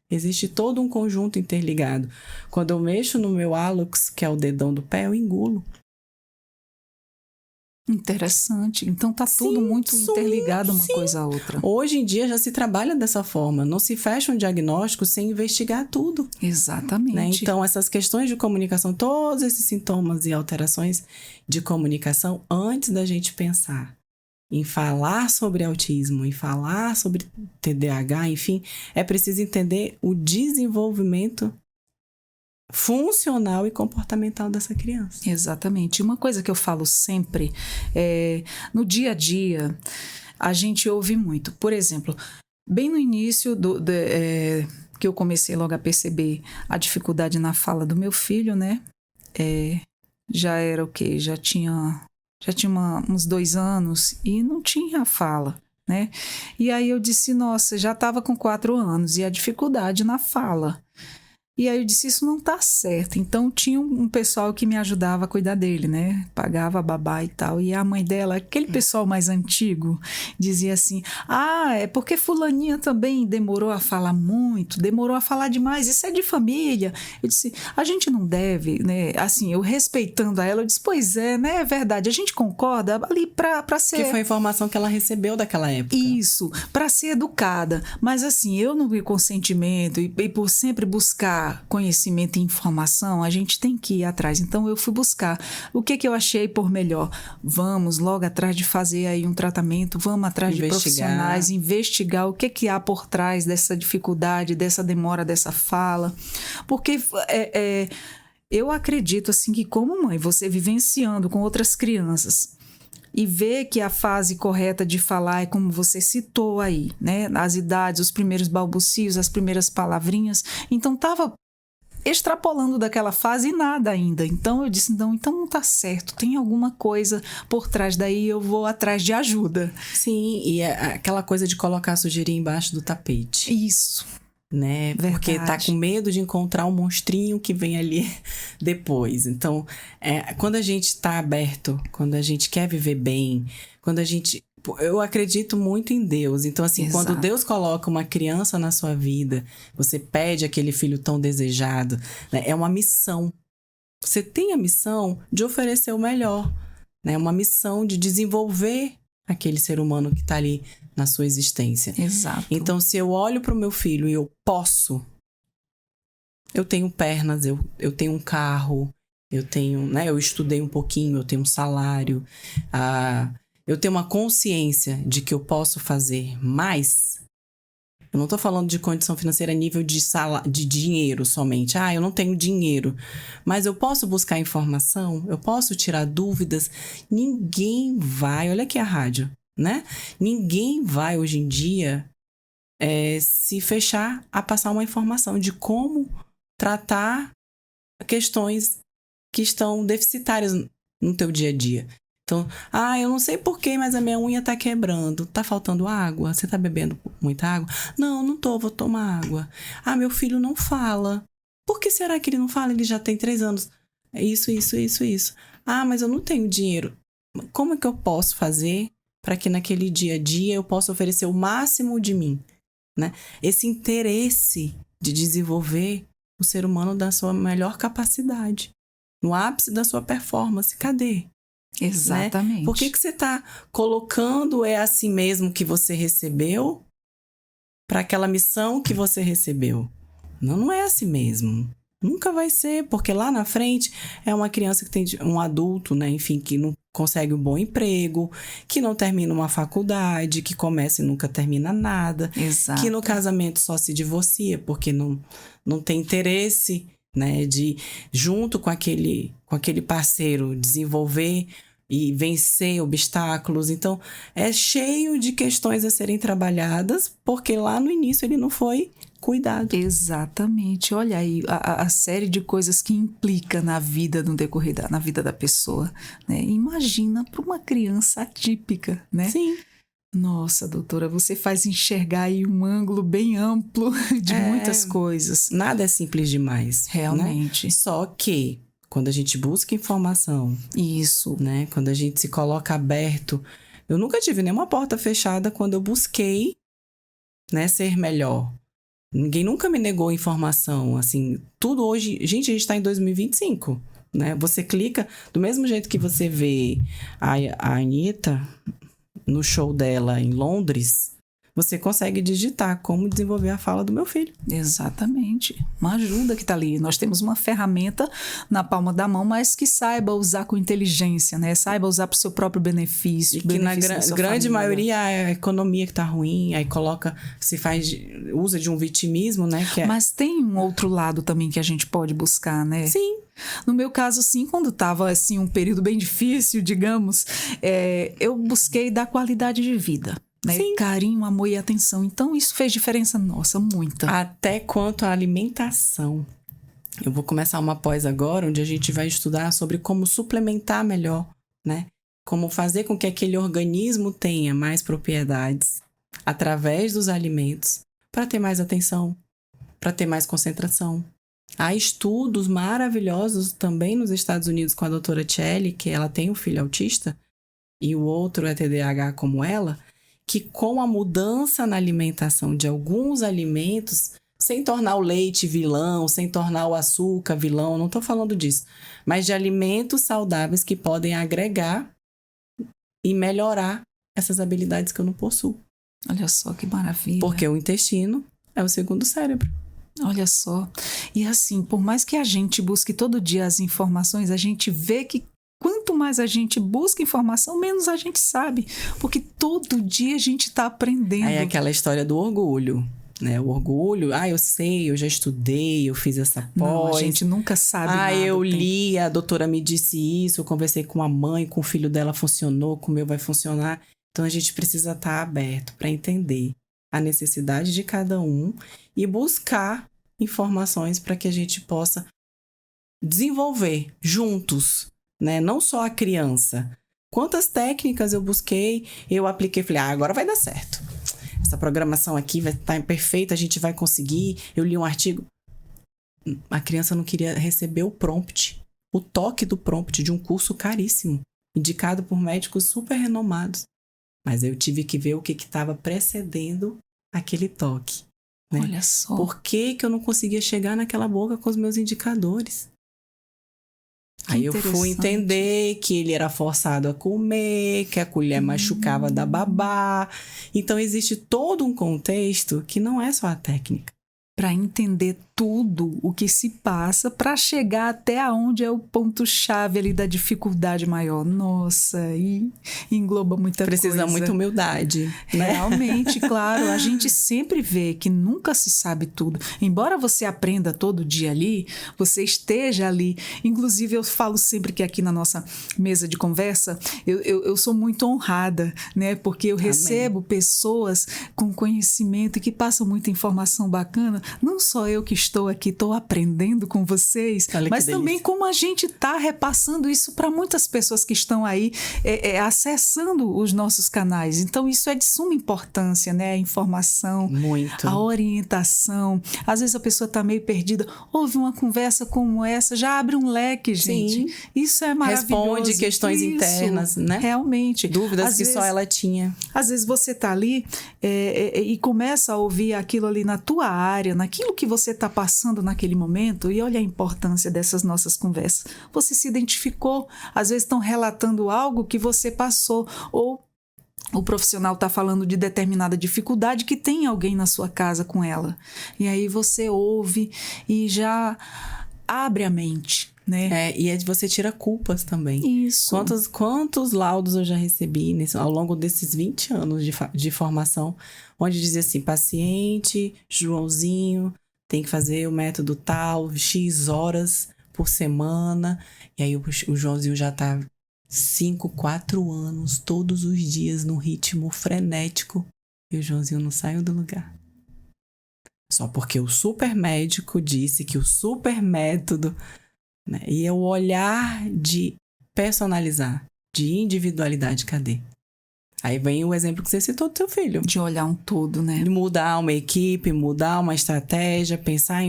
existe todo um conjunto interligado. Quando eu mexo no meu hálux, que é o dedão do pé, eu engulo. Interessante. Então tá tudo muito interligado uma coisa à outra. Hoje em dia já se trabalha dessa forma. Não se fecha um diagnóstico sem investigar tudo. Exatamente. Né? Então, essas questões de comunicação, todos esses sintomas e alterações de comunicação, antes da gente pensar em falar sobre autismo, em falar sobre TDAH, enfim, é preciso entender o desenvolvimento funcional e comportamental dessa criança. Exatamente. Uma coisa que eu falo sempre no dia a dia, a gente ouve muito. Por exemplo, bem no início que eu comecei logo a perceber a dificuldade na fala do meu filho, né? Já era o quê? Já tinha uns 2 anos e não tinha fala, né? E aí eu disse, nossa, já estava com 4 anos e a dificuldade na fala. E aí eu disse, isso não tá certo. Então tinha um pessoal que me ajudava a cuidar dele, né? Pagava babá e tal. E a mãe dela, aquele pessoal mais antigo, dizia assim, é porque fulaninha também demorou a falar muito, demorou a falar demais, isso é de família. Eu disse, a gente não deve, né? Assim, eu respeitando a ela, eu disse, pois é, né? É verdade, a gente concorda ali pra ser... Que foi a informação que ela recebeu daquela época. Isso, pra ser educada. Mas assim, eu no meu consentimento e por sempre buscar conhecimento e informação, a gente tem que ir atrás. Então eu fui buscar o que eu achei por melhor. Vamos logo atrás de fazer aí um tratamento, vamos atrás de profissionais, investigar o que há por trás dessa dificuldade, dessa demora, dessa fala. Porque eu acredito assim que como mãe, você vivenciando com outras crianças e ver que a fase correta de falar é como você citou aí, né? As idades, os primeiros balbucios, as primeiras palavrinhas. Então, estava extrapolando daquela fase e nada ainda. Então, eu disse, então não tá certo. Tem alguma coisa por trás daí, eu vou atrás de ajuda. Sim, e aquela coisa de colocar a sujeirinha embaixo do tapete. Isso. né? Porque tá com medo de encontrar um monstrinho que vem ali depois. Então, quando a gente tá aberto, quando a gente quer viver bem, quando a gente... Eu acredito muito em Deus. Então, assim, Exato. Quando Deus coloca uma criança na sua vida, você pede aquele filho tão desejado, né? É uma missão. Você tem a missão de oferecer o melhor, né? Uma missão de desenvolver aquele ser humano que está ali na sua existência. Exato. Então, se eu olho para o meu filho e eu posso, eu tenho pernas, eu tenho um carro, eu tenho, né? Eu estudei um pouquinho, eu tenho um salário, eu tenho uma consciência de que eu posso fazer mais. Eu não estou falando de condição financeira a nível de dinheiro somente. Eu não tenho dinheiro. Mas eu posso buscar informação, eu posso tirar dúvidas. Ninguém vai... Olha aqui a rádio, né? Ninguém vai, hoje em dia, se fechar a passar uma informação de como tratar questões que estão deficitárias no teu dia a dia. Então, eu não sei porquê, mas a minha unha tá quebrando. Tá faltando água? Você tá bebendo muita água? Não tô, vou tomar água. Meu filho não fala. Por que será que ele não fala? Ele já tem 3 anos. Isso. Mas eu não tenho dinheiro. Como é que eu posso fazer para que naquele dia a dia eu possa oferecer o máximo de mim, né? Esse interesse de desenvolver o ser humano da sua melhor capacidade, no ápice da sua performance. Cadê? Exatamente. Né? Por que você está colocando assim mesmo que você recebeu para aquela missão que você recebeu? Não é assim mesmo. Nunca vai ser, porque lá na frente é uma criança que tem um adulto, né? Enfim, que não consegue um bom emprego, que não termina uma faculdade, que começa e nunca termina nada. Exato. Que no casamento só se divorcia porque não tem interesse, né, de junto com aquele parceiro desenvolver e vencer obstáculos. Então, é cheio de questões a serem trabalhadas, porque lá no início ele não foi cuidado. Exatamente. Olha aí a série de coisas que implica na vida, no decorrer na vida da pessoa, né? Imagina para uma criança atípica, né? Sim. Nossa, doutora, você faz enxergar aí um ângulo bem amplo de muitas coisas. Nada é simples demais. Realmente. Né? Só que, quando a gente busca informação... Isso. Né? Quando a gente se coloca aberto... Eu nunca tive nenhuma porta fechada quando eu busquei, né, ser melhor. Ninguém nunca me negou informação. Assim, tudo hoje... Gente, a gente está em 2025. Né? Você clica... Do mesmo jeito que você vê a Anitta... no show dela em Londres, você consegue digitar como desenvolver a fala do meu filho. Exatamente. Uma ajuda que está ali. Nós temos uma ferramenta na palma da mão, mas que saiba usar com inteligência, né? Saiba usar para o seu próprio benefício. E que na grande maioria é a economia que está ruim, aí usa de um vitimismo, né? Mas tem um outro lado também que a gente pode buscar, né? Sim. No meu caso, sim, quando estava assim, um período bem difícil, digamos, eu busquei dar qualidade de vida. Né? Carinho, amor e atenção. Então, isso fez diferença, nossa, muita. Até quanto à alimentação. Eu vou começar uma pós agora, onde a gente vai estudar sobre como suplementar melhor, né? Como fazer com que aquele organismo tenha mais propriedades através dos alimentos para ter mais atenção, para ter mais concentração. Há estudos maravilhosos também nos Estados Unidos com a doutora Chelly, que ela tem um filho autista e o outro é TDAH como ela, que com a mudança na alimentação de alguns alimentos, sem tornar o leite vilão, sem tornar o açúcar vilão, não estou falando disso, mas de alimentos saudáveis que podem agregar e melhorar essas habilidades que eu não possuo. Olha só que maravilha. Porque o intestino é o segundo cérebro. Olha só. E assim, por mais que a gente busque todo dia as informações, a gente vê que quanto mais a gente busca informação, menos a gente sabe. Porque todo dia a gente está aprendendo. Aí é aquela história do orgulho, né? O orgulho, eu sei, eu já estudei, eu fiz essa pós. Não, a gente nunca sabe nada. Eu li, a doutora me disse isso, eu conversei com a mãe, com o filho dela funcionou, com o meu vai funcionar. Então a gente precisa estar aberto para entender a necessidade de cada um e buscar informações para que a gente possa desenvolver juntos, né? Não só a criança. Quantas técnicas eu busquei, eu apliquei, falei, agora vai dar certo. essa programação aqui vai estar perfeita, a gente vai conseguir. Eu li um artigo. A criança não queria receber o prompt, o toque do prompt de um curso caríssimo, indicado por médicos super renomados. Mas eu tive que ver o que estava precedendo aquele toque. Né? Olha só. Por que eu não conseguia chegar naquela boca com os meus indicadores? Aí eu fui entender que ele era forçado a comer, que a colher machucava da babá. Então existe todo um contexto que não é só a técnica. Para entender tudo o que se passa, para chegar até aonde é o ponto-chave ali da dificuldade maior. Nossa, e engloba muita coisa. Precisa muita humildade, né? Realmente, claro. A gente sempre vê que nunca se sabe tudo. Embora você aprenda todo dia ali, você esteja ali. Inclusive, eu falo sempre que aqui na nossa mesa de conversa, eu sou muito honrada, né? Porque eu recebo pessoas com conhecimento e que passam muita informação bacana. Não só eu que estou aqui, estou aprendendo com vocês, mas também como a gente está repassando isso para muitas pessoas que estão aí acessando os nossos canais. Então, isso é de suma importância, né? A informação, muito. A orientação. Às vezes a pessoa está meio perdida. Ouve uma conversa como essa, já abre um leque, gente. Sim. Isso é maravilhoso. Responde questões internas, né? Realmente. Dúvidas às vezes, só ela tinha. Às vezes você está ali e começa a ouvir aquilo ali na tua área, naquilo que você está passando naquele momento, e olha a importância dessas nossas conversas. Você se identificou, às vezes estão relatando algo que você passou, ou o profissional está falando de determinada dificuldade que tem alguém na sua casa com ela. E aí você ouve e já abre a mente. Né? E aí você tira culpas também. Isso. Quantos laudos eu já recebi ao longo desses 20 anos de formação, onde dizia assim, paciente Joãozinho tem que fazer o método tal, X horas por semana. E aí o Joãozinho já tá 4 anos, todos os dias, num ritmo frenético. E o Joãozinho não saiu do lugar. Só porque o super médico disse que o super método... Né? E é o olhar de personalizar, de individualidade, cadê? Aí vem o exemplo que você citou do seu filho. De olhar um todo, né? De mudar uma equipe, mudar uma estratégia, pensar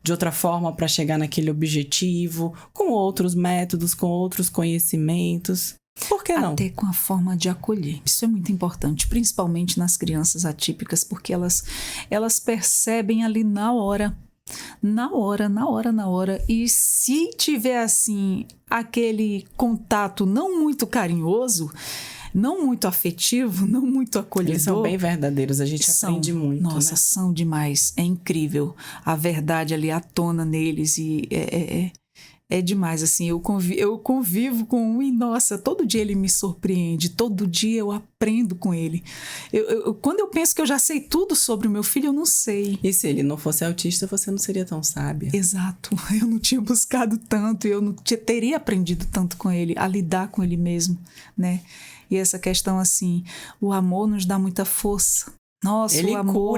de outra forma para chegar naquele objetivo, com outros métodos, com outros conhecimentos. Por que não? Até com a forma de acolher. Isso é muito importante, principalmente nas crianças atípicas, porque elas percebem ali na hora. Na hora. E se tiver, assim, aquele contato não muito carinhoso, não muito afetivo, não muito acolhedor... Eles são bem verdadeiros, a gente aprende muito. Nossa, né? São demais. É incrível. A verdade ali à tona neles e é demais, assim, eu convivo com um e, nossa, todo dia ele me surpreende, todo dia eu aprendo com ele. Quando eu penso que eu já sei tudo sobre o meu filho, eu não sei. E se ele não fosse autista, você não seria tão sábia. Exato, eu não tinha buscado tanto, eu não teria aprendido tanto com ele, a lidar com ele mesmo, né? E essa questão, assim, o amor nos dá muita força. Nossa, ele o amor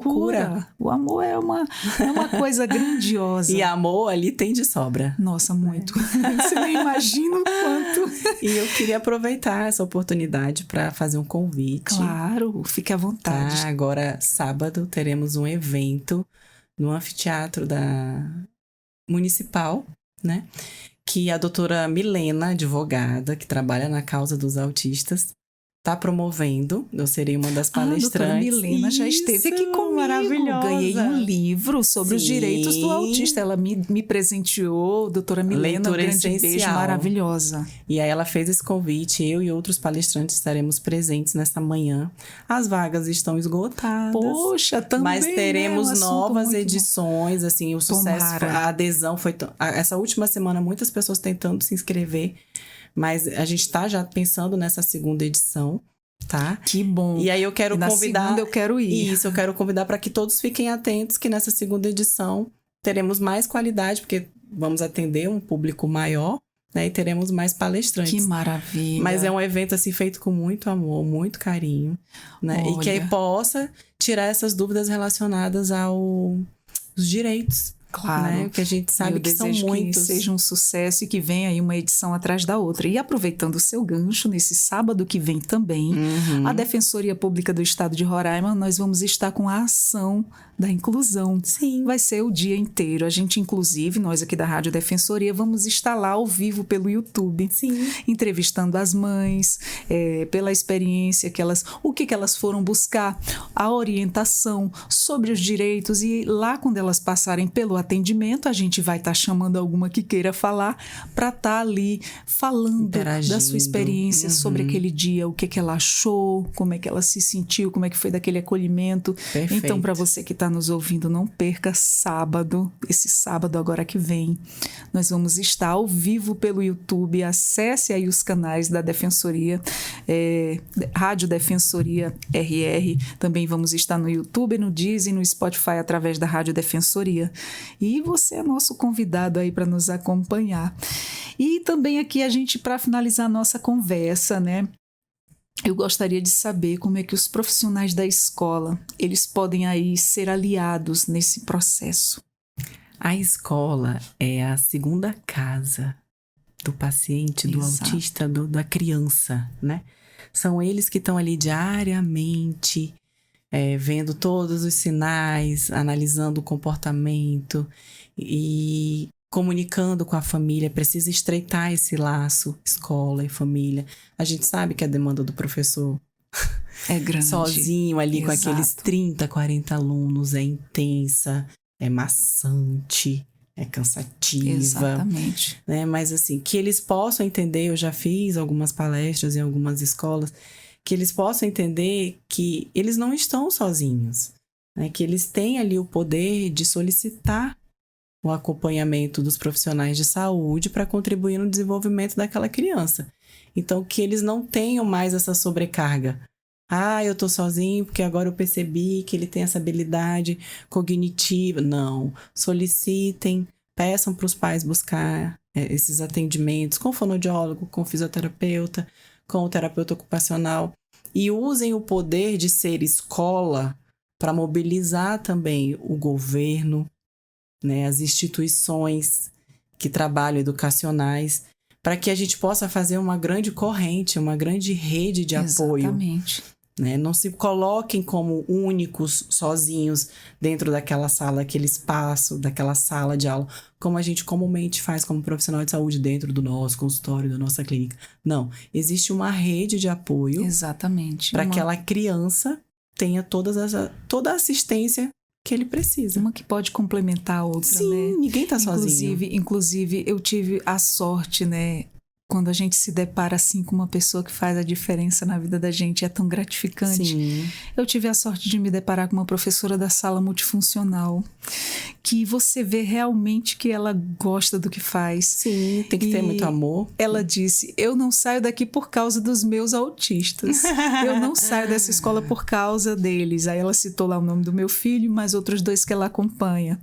cura. O amor é uma coisa grandiosa. E amor ali tem de sobra. Nossa, muito. Você nem imagina o quanto. E eu queria aproveitar essa oportunidade para fazer um convite. Claro, fique à vontade. Tá, agora, sábado, teremos um evento no anfiteatro da Municipal, né? Que a doutora Milena, advogada, que trabalha na causa dos autistas, está promovendo. Eu serei uma das palestrantes. A doutora Milena já esteve aqui comigo. Maravilhosa. Ganhei um livro sobre os direitos do autista. Ela me presenteou, doutora Milena, leitura um grande beijo, maravilhosa. E aí ela fez esse convite, eu e outros palestrantes estaremos presentes nessa manhã. As vagas estão esgotadas. Poxa, também. Mas teremos novas edições, assim, o sucesso, a adesão foi... Essa última semana, muitas pessoas tentando se inscrever. Mas a gente tá já pensando nessa segunda edição, tá? Que bom. E aí eu quero convidar... Na segunda eu quero ir. Isso, eu quero convidar para que todos fiquem atentos que nessa segunda edição teremos mais qualidade, porque vamos atender um público maior, né? E teremos mais palestrantes. Que maravilha. Mas é um evento, assim, feito com muito amor, muito carinho, né? Olha. E que aí possa tirar essas dúvidas relacionadas aos direitos. Claro. Né? Porque a gente sabe que são muitos. Que seja um sucesso e que venha aí uma edição atrás da outra. E aproveitando o seu gancho, nesse sábado que vem também, a Defensoria Pública do Estado de Roraima, nós vamos estar com a ação da inclusão. Sim. Vai ser o dia inteiro. A gente, inclusive, nós aqui da Rádio Defensoria, vamos estar lá ao vivo pelo YouTube. Sim. Entrevistando as mães, pela experiência que elas... O que elas foram buscar, a orientação sobre os direitos. E lá, quando elas passarem pelo atendimento, a gente vai estar chamando alguma que queira falar para estar ali falando da sua experiência sobre aquele dia, o que ela achou, como é que ela se sentiu, como é que foi daquele acolhimento. Perfeito. Então, para você que está nos ouvindo, não perca sábado, esse sábado agora que vem, nós vamos estar ao vivo pelo YouTube. Acesse aí os canais da Defensoria, Rádio Defensoria RR, também vamos estar no YouTube, no Deezer e no Spotify através da Rádio Defensoria. E você é nosso convidado aí para nos acompanhar. E também aqui a gente, para finalizar a nossa conversa, né? Eu gostaria de saber como é que os profissionais da escola, eles podem aí ser aliados nesse processo. A escola é a segunda casa do paciente, do autista, da criança, né? São eles que estão ali diariamente, vendo todos os sinais, analisando o comportamento e comunicando com a família. Precisa estreitar esse laço, escola e família. A gente sabe que a demanda do professor é grande. Sozinho ali com aqueles 30, 40 alunos é intensa, é maçante, é cansativa. Exatamente. Né? Mas assim, que eles possam entender, eu já fiz algumas palestras em algumas escolas, que eles possam entender que eles não estão sozinhos, né? Que eles têm ali o poder de solicitar o acompanhamento dos profissionais de saúde para contribuir no desenvolvimento daquela criança. Então, que eles não tenham mais essa sobrecarga. Eu tô sozinho porque agora eu percebi que ele tem essa habilidade cognitiva. Não, solicitem, peçam para os pais buscar esses atendimentos com fonoaudiólogo, com fisioterapeuta, com o terapeuta ocupacional e usem o poder de ser escola para mobilizar também o governo, né, as instituições que trabalham educacionais, para que a gente possa fazer uma grande corrente, uma grande rede de apoio. Exatamente. Né? Não se coloquem como únicos, sozinhos, dentro daquela sala, aquele espaço, daquela sala de aula, como a gente comumente faz como profissional de saúde dentro do nosso consultório, da nossa clínica. Não, existe uma rede de apoio. Exatamente. Para que aquela criança tenha toda a assistência que ele precisa. Uma que pode complementar a outra, Sim, né? Ninguém tá sozinho. Inclusive, eu tive a sorte, né? Quando a gente se depara assim com uma pessoa que faz a diferença na vida da gente, é tão gratificante. Sim. Eu tive a sorte de me deparar com uma professora da sala multifuncional, que você vê realmente que ela gosta do que faz. Sim, tem que ter muito amor. Ela disse, eu não saio daqui por causa dos meus autistas. Eu não saio dessa escola por causa deles. Aí ela citou lá o nome do meu filho e mais outros 2 que ela acompanha.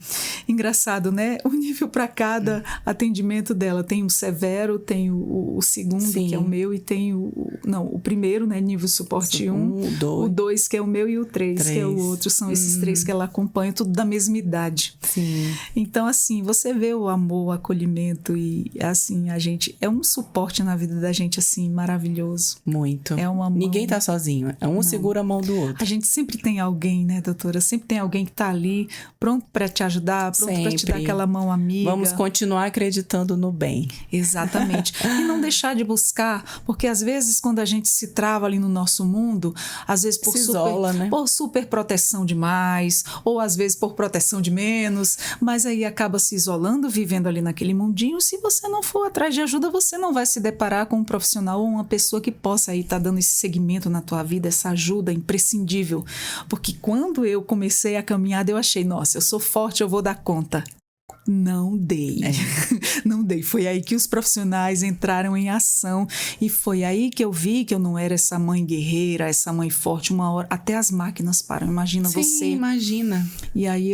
Engraçado, né? O nível para cada atendimento dela. Tem o severo, tem o segundo, Sim. que é o meu, e tem o primeiro, né? Nível suporte 1. O 2, que é o meu, e o 3, que é o outro. São esses 3 que ela acompanha, tudo da mesma idade. Sim. Então, assim, você vê o amor, o acolhimento e, assim, a gente... É um suporte na vida da gente, assim, maravilhoso. Muito. É uma mão... Ninguém tá sozinho. Um segura a mão do outro. A gente sempre tem alguém, né, doutora? Sempre tem alguém que tá ali, pronto para te ajudar, pronto para te dar aquela mão amiga. Vamos continuar acreditando no bem. Exatamente. E não deixar de buscar, porque às vezes quando a gente se trava ali no nosso mundo, às vezes por super proteção demais, ou às vezes por proteção de menos, mas aí acaba se isolando, vivendo ali naquele mundinho. Se você não for atrás de ajuda, você não vai se deparar com um profissional ou uma pessoa que possa aí estar dando esse segmento na tua vida, essa ajuda imprescindível. Porque quando eu comecei a caminhada, eu achei, nossa, eu sou forte, eu vou dar conta. Não dei. Não dei. Foi aí que os profissionais entraram em ação e foi aí que eu vi que eu não era essa mãe guerreira, essa mãe forte. Uma hora, até as máquinas param. Imagina você. Sim, imagina. E aí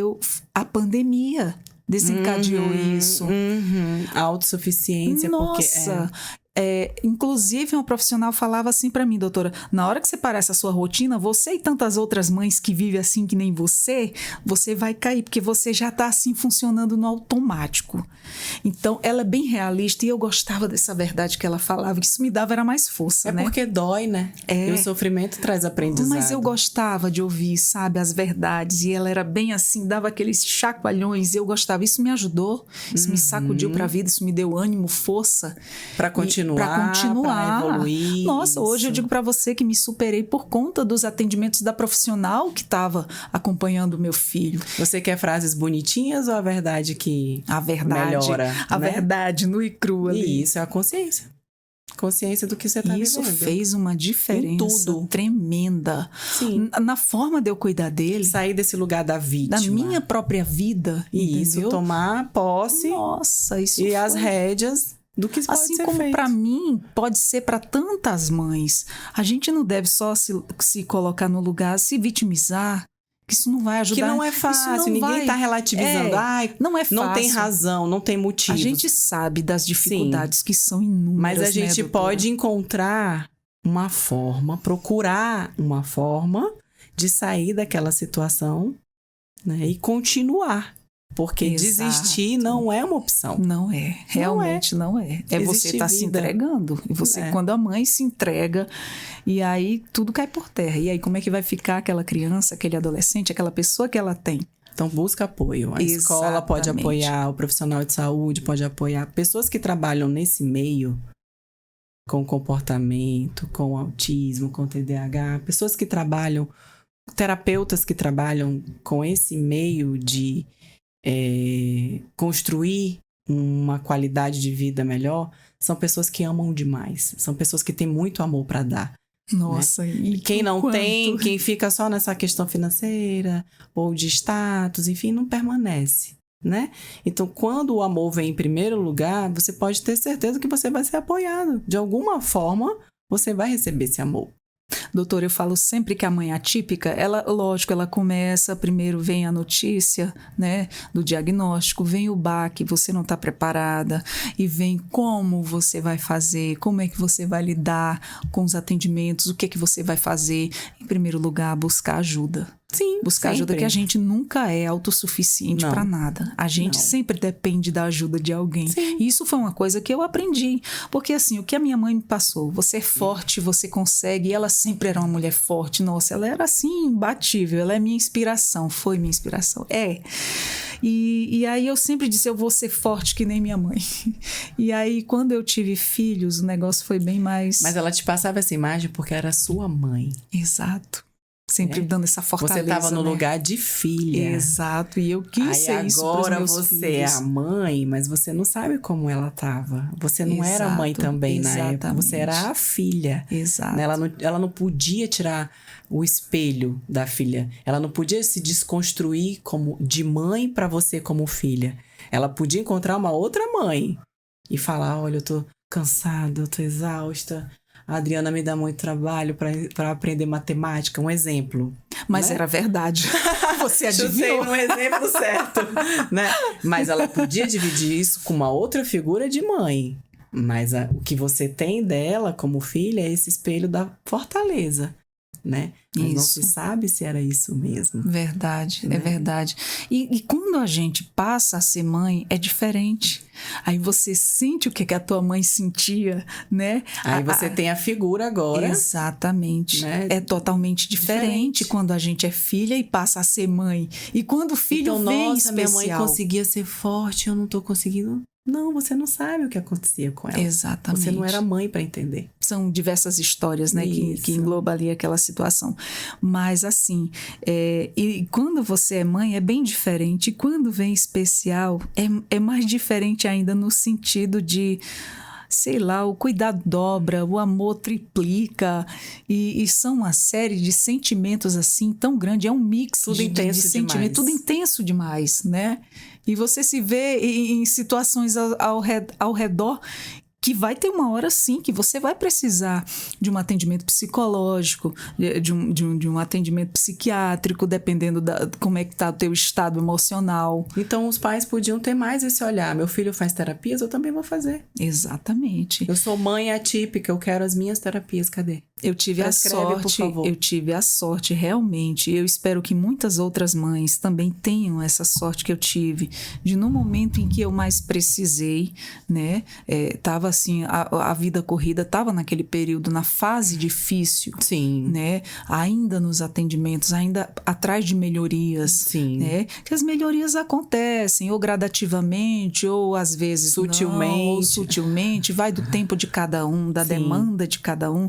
a pandemia desencadeou isso. A autossuficiência. Nossa! Inclusive, uma profissional falava assim para mim, doutora, na hora que você parar essa sua rotina, você e tantas outras mães que vivem assim que nem você vai cair, porque você já está assim funcionando no automático. Então, ela é bem realista e eu gostava dessa verdade que ela falava, que isso me dava era mais força, né? Porque dói, né? E o sofrimento traz aprendizado. Mas eu gostava de ouvir, sabe, as verdades, e ela era bem assim, dava aqueles chacoalhões, eu gostava, isso me ajudou, isso me sacudiu para a vida, isso me deu ânimo, força. Para continuar, para evoluir. Nossa, hoje eu digo para você que me superei por conta dos atendimentos da profissional que estava acompanhando o meu filho. Você quer frases bonitinhas ou a verdade que melhora? A verdade nua e crua ali. E isso é a consciência. Consciência do que você está vivendo. Isso fez uma diferença tremenda. Sim. Na forma de eu cuidar dele. Sair desse lugar da vítima. Da minha própria vida. E isso, tomar posse. Nossa, isso e as rédeas do que pode ser feito. Assim como para mim, pode ser para tantas mães. A gente não deve só se colocar no lugar, se vitimizar. Que isso não vai ajudar. Que não é fácil, ninguém está relativizando. Não é fácil. Não tem razão, não tem motivo. A gente sabe das dificuldades que são inúmeras. Mas a gente pode encontrar uma forma, procurar uma forma de sair daquela situação, né, e continuar. Porque desistir não é uma opção. Não é, realmente não é. Você estar se entregando. E você, quando a mãe se entrega, e aí tudo cai por terra. E aí como é que vai ficar aquela criança, aquele adolescente, aquela pessoa que ela tem? Então busca apoio. A escola pode apoiar, o profissional de saúde pode apoiar. Pessoas que trabalham nesse meio, com comportamento, com autismo, com TDAH, pessoas que trabalham, terapeutas que trabalham com esse meio de construir uma qualidade de vida melhor, são pessoas que amam demais, são pessoas que têm muito amor para dar. Nossa, né? E quem não tem, quem fica só nessa questão financeira ou de status, enfim, não permanece, né? Então, quando o amor vem em primeiro lugar, você pode ter certeza que você vai ser apoiado. De alguma forma, você vai receber esse amor. Doutora, eu falo sempre que a mãe atípica, ela começa, primeiro vem a notícia, né, do diagnóstico, vem o baque, você não está preparada, e vem como você vai fazer, como é que você vai lidar com os atendimentos, o que é que você vai fazer. Em primeiro lugar, buscar ajuda. Sim, buscar ajuda, que a gente nunca é autossuficiente para nada. A gente sempre depende da ajuda de alguém. Sim. E isso foi uma coisa que eu aprendi. Porque assim, o que a minha mãe me passou, você é forte, você consegue, e ela sempre era uma mulher forte. Nossa, ela era assim, imbatível. Ela é minha inspiração, foi minha inspiração. E aí eu sempre disse, eu vou ser forte que nem minha mãe. E aí, quando eu tive filhos, o negócio foi bem mais... Mas ela te passava essa imagem porque era sua mãe. Exato. Sempre dando essa fortaleza. Você estava no lugar de filha. Exato. E eu quis ser isso para os meus filhos. Agora você é a mãe, mas você não sabe como ela estava. Você não era mãe também na época. Você era a filha. Exato. Né? Ela não podia tirar o espelho da filha. Ela não podia se desconstruir de mãe para você como filha. Ela podia encontrar uma outra mãe e falar, olha, eu tô cansada, eu tô exausta. A Adriana me dá muito trabalho para aprender matemática, um exemplo. Mas né? Era verdade. Você adivinhou. Chutei no exemplo certo. Né? Mas ela podia dividir isso com uma outra figura de mãe. Mas o que você tem dela como filha é esse espelho da fortaleza. Né? Mas não se sabe se era isso mesmo. Verdade, né? É verdade. E quando a gente passa a ser mãe, é diferente. Aí você sente o que a tua mãe sentia, né? Aí você tem a figura agora. Exatamente. Né? É totalmente diferente quando a gente é filha e passa a ser mãe. E quando o filho vem nossa, especial... minha mãe conseguia ser forte, eu não tô conseguindo... Não, você não sabe o que acontecia com ela. Exatamente. Você não era mãe para entender. São diversas histórias, né, que engloba ali aquela situação. Mas, assim, e quando você é mãe, é bem diferente. E quando vem especial, é mais diferente ainda no sentido de... sei lá, o cuidado dobra, o amor triplica, e são uma série de sentimentos assim tão grande, é um mix tudo de demais. sentimentos, tudo intenso demais, né? E você se vê em situações ao redor que vai ter uma hora sim que você vai precisar de um atendimento psicológico, de um atendimento psiquiátrico, dependendo como é que está o teu estado emocional. Então os pais podiam ter mais esse olhar. Meu filho faz terapias, eu também vou fazer. Exatamente. Eu sou mãe atípica, eu quero as minhas terapias, cadê? Eu tive a sorte realmente, eu espero que muitas outras mães também tenham essa sorte que eu tive, de no momento em que eu mais precisei, né, tava assim, a vida corrida tava naquele período, na fase difícil, sim, né, ainda nos atendimentos, ainda atrás de melhorias, sim, né, que as melhorias acontecem, ou gradativamente, ou às vezes sutilmente, não, ou sutilmente, vai do tempo de cada um, da demanda de cada um.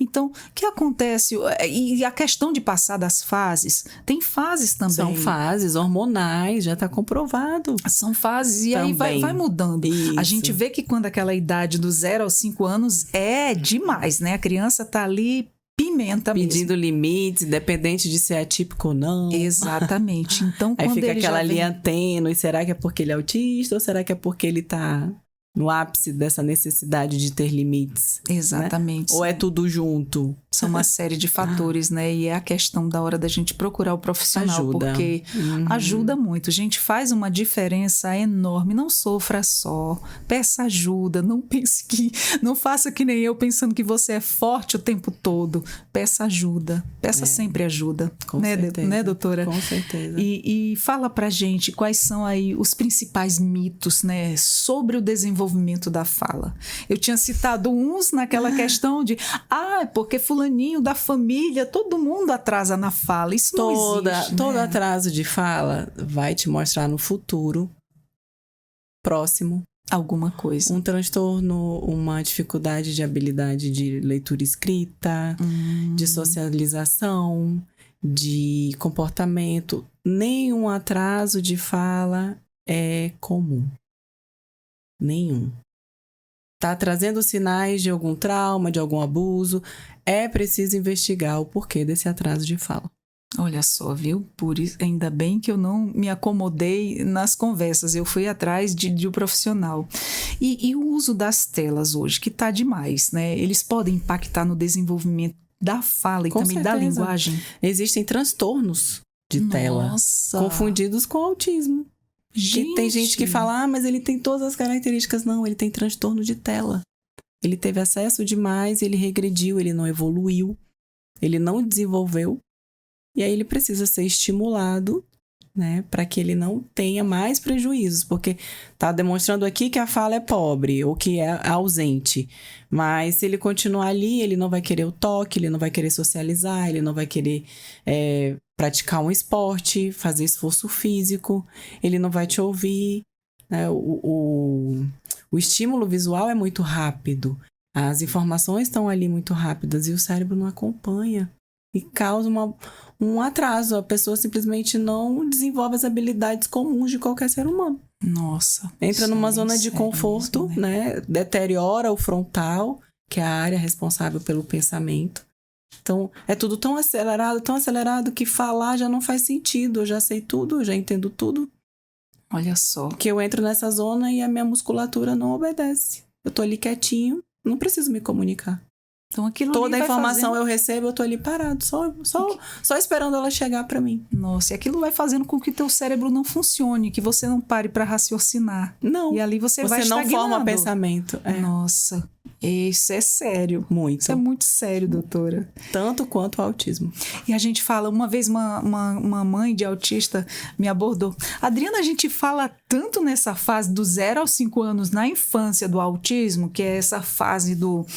Então, o que acontece? E a questão de passar das fases, tem fases também. São fases hormonais, já está comprovado. São fases, e também. Aí vai mudando. Isso. A gente vê que quando aquela idade do 0 aos 5 anos é demais, né? A criança tá ali pimenta pedindo mesmo. limites, independente de ser atípico ou não. Exatamente. Então, aí quando fica ele aquela já linha tênue, será que é porque ele é autista ou será que é porque ele tá no ápice dessa necessidade de ter limites? Exatamente. Né? Ou é tudo junto? São uma série de fatores, né? E é a questão da hora da gente procurar o profissional, porque ajuda muito. Gente, faz uma diferença enorme. Não sofra só, peça ajuda, não pense que, não faça que nem eu pensando que você é forte o tempo todo. Peça ajuda, peça sempre ajuda, com né, certeza, né, doutora? Com certeza. E fala pra gente quais são aí os principais mitos, né, sobre o desenvolvimento da fala. Eu tinha citado uns naquela questão de, porque fulaninho da família, todo mundo atrasa na fala. Isso não existe, todo né? atraso de fala vai te mostrar no futuro próximo alguma coisa. Um transtorno, uma dificuldade de habilidade de leitura e escrita, de socialização, de comportamento. Nenhum atraso de fala é comum. Nenhum. Está trazendo sinais de algum trauma, de algum abuso, é preciso investigar o porquê desse atraso de fala. Olha só, viu? Por isso, ainda bem que eu não me acomodei nas conversas, eu fui atrás de um profissional. E o uso das telas hoje, que está demais, né? Eles podem impactar no desenvolvimento da fala e também da linguagem. Existem transtornos de tela confundidos com autismo. Gente. Tem gente que fala, mas ele tem todas as características. Não, ele tem transtorno de tela. Ele teve acesso demais, ele regrediu, ele não evoluiu, ele não desenvolveu. E aí ele precisa ser estimulado, né, para que ele não tenha mais prejuízos. Porque tá demonstrando aqui que a fala é pobre ou que é ausente. Mas se ele continuar ali, ele não vai querer o toque, ele não vai querer socializar, ele não vai querer praticar um esporte, fazer esforço físico, ele não vai te ouvir, né? O estímulo visual é muito rápido, as informações estão ali muito rápidas e o cérebro não acompanha e causa um atraso. A pessoa simplesmente não desenvolve as habilidades comuns de qualquer ser humano. Nossa. Entra numa zona de conforto, mesmo, né? Deteriora o frontal, que é a área responsável pelo pensamento. Então, é tudo tão acelerado que falar já não faz sentido. Eu já sei tudo, eu já entendo tudo. Olha só. Que eu entro nessa zona e a minha musculatura não obedece. Eu tô ali quietinho, não preciso me comunicar. Então, aquilo toda a informação eu recebo, eu tô ali parado, só esperando ela chegar para mim. Nossa, e aquilo vai fazendo com que teu cérebro não funcione, que você não pare para raciocinar. Não. E ali você vai estagnando. Você não forma pensamento. Nossa, isso é sério. Muito. Isso é muito sério, doutora. Tanto quanto o autismo. E a gente fala, uma vez uma mãe de autista me abordou. Adriana, a gente fala tanto nessa fase do 0 aos 5 anos na infância do autismo, que é essa fase do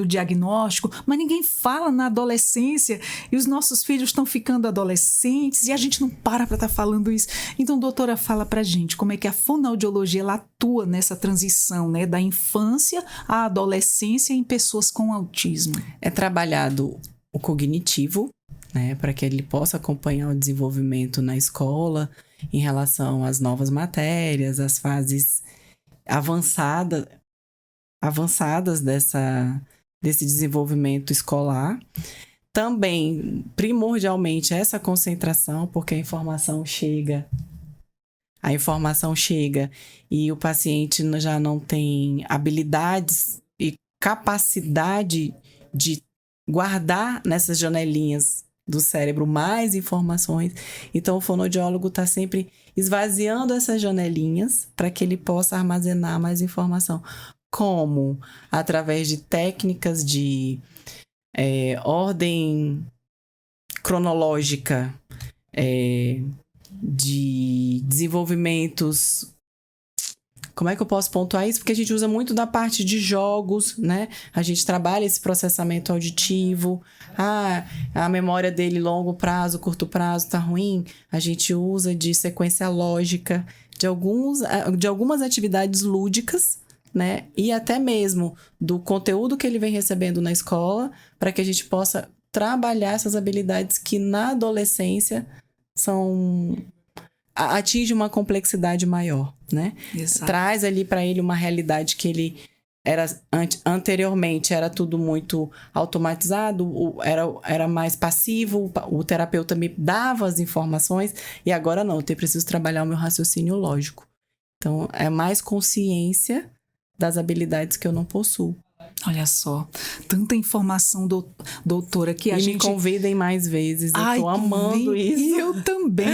diagnóstico, mas ninguém fala na adolescência e os nossos filhos estão ficando adolescentes e a gente não para estar falando isso. Então, doutora, fala pra gente como é que a fonoaudiologia ela atua nessa transição, né, da infância à adolescência em pessoas com autismo. É trabalhado o cognitivo, né, para que ele possa acompanhar o desenvolvimento na escola em relação às novas matérias, às fases avançadas desse desenvolvimento escolar. Também, primordialmente, essa concentração, porque a informação chega a informação chega e o paciente já não tem habilidades e capacidade de guardar nessas janelinhas do cérebro mais informações. Então, o fonoaudiólogo está sempre esvaziando essas janelinhas para que ele possa armazenar mais informação. Como? Através de técnicas de ordem cronológica, de desenvolvimentos. Como é que eu posso pontuar isso? Porque a gente usa muito da parte de jogos, né? A gente trabalha esse processamento auditivo. A memória dele longo prazo, curto prazo tá ruim. A gente usa de sequência lógica, de algumas atividades lúdicas, né? E até mesmo do conteúdo que ele vem recebendo na escola, para que a gente possa trabalhar essas habilidades que na adolescência atinge uma complexidade maior, né? Exato. Traz ali para ele uma realidade que ele anteriormente era tudo muito automatizado, era mais passivo, o terapeuta me dava as informações e agora não, eu preciso trabalhar o meu raciocínio lógico. Então, é mais consciência das habilidades que eu não possuo. Olha só, tanta informação, doutora, que a gente... me convidem mais vezes, eu tô amando isso. E eu também.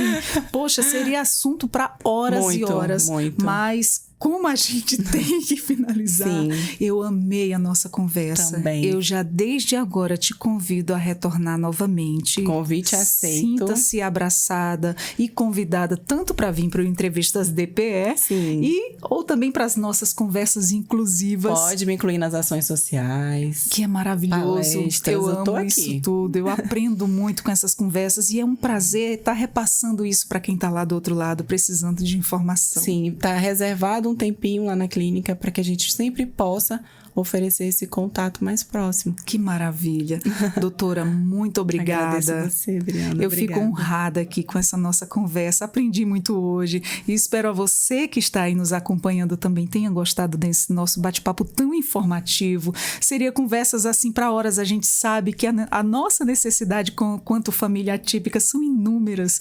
Poxa, seria assunto para horas muito, e horas. Muito. Mas como a gente tem que finalizar, Sim. Eu amei a nossa conversa. Também. Eu já desde agora te convido a retornar novamente. Convite aceito. Sinta-se abraçada e convidada tanto para vir para o Entrevistas DPE, sim, ou também para as nossas conversas inclusivas. Pode me incluir nas ações sociais. Que é maravilhoso. Eu amo isso tudo. Eu aprendo muito com essas conversas e é um prazer estar repassando isso para quem está lá do outro lado, precisando de informação. Sim, está reservado um tempinho lá na clínica para que a gente sempre possa oferecer esse contato mais próximo. Que maravilha. Doutora, muito obrigada. Agradeço você, Adriana. Eu fico honrada aqui com essa nossa conversa. Aprendi muito hoje e espero a você que está aí nos acompanhando também tenha gostado desse nosso bate-papo tão informativo. Seria conversas assim para horas. A gente sabe que a nossa necessidade quanto família atípica são inúmeras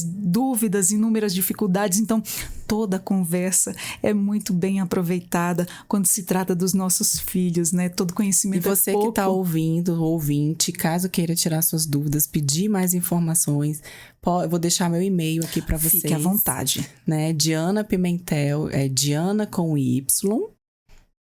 dúvidas, inúmeras dificuldades. Então, toda conversa é muito bem aproveitada quando se trata dos nossos filhos, né? Todo conhecimento é pouco. E você que está ouvindo, ouvinte, caso queira tirar suas dúvidas, pedir mais informações, eu vou deixar meu e-mail aqui para vocês. Fique à vontade. Né? Diana Pimentel, Diana com Y,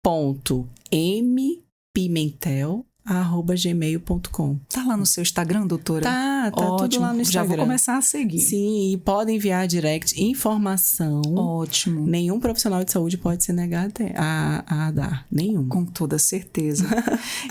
.mpimentel@gmail.com. Tá lá no seu Instagram, doutora? Tá ótimo, tudo lá no Instagram. Já vou começar a seguir. Sim, e podem enviar direct informação. Ótimo. Nenhum profissional de saúde pode se negar a dar, nenhum. Com toda certeza.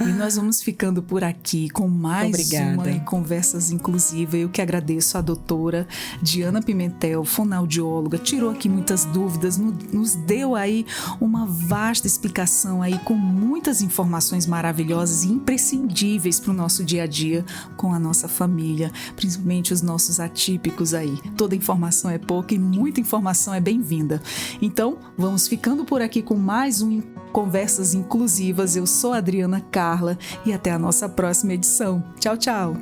E nós vamos ficando por aqui com mais uma Conversas Inclusivas. Eu que agradeço a doutora Diana Pimentel, fonoaudióloga, tirou aqui muitas dúvidas, nos deu aí uma vasta explicação aí com muitas informações maravilhosas e imprescindíveis para o nosso dia a dia com a nossa família, principalmente os nossos atípicos aí. Toda informação é pouca e muita informação é bem-vinda. Então, vamos ficando por aqui com mais um Conversas Inclusivas. Eu sou a Adriana Carla e até a nossa próxima edição. Tchau, tchau!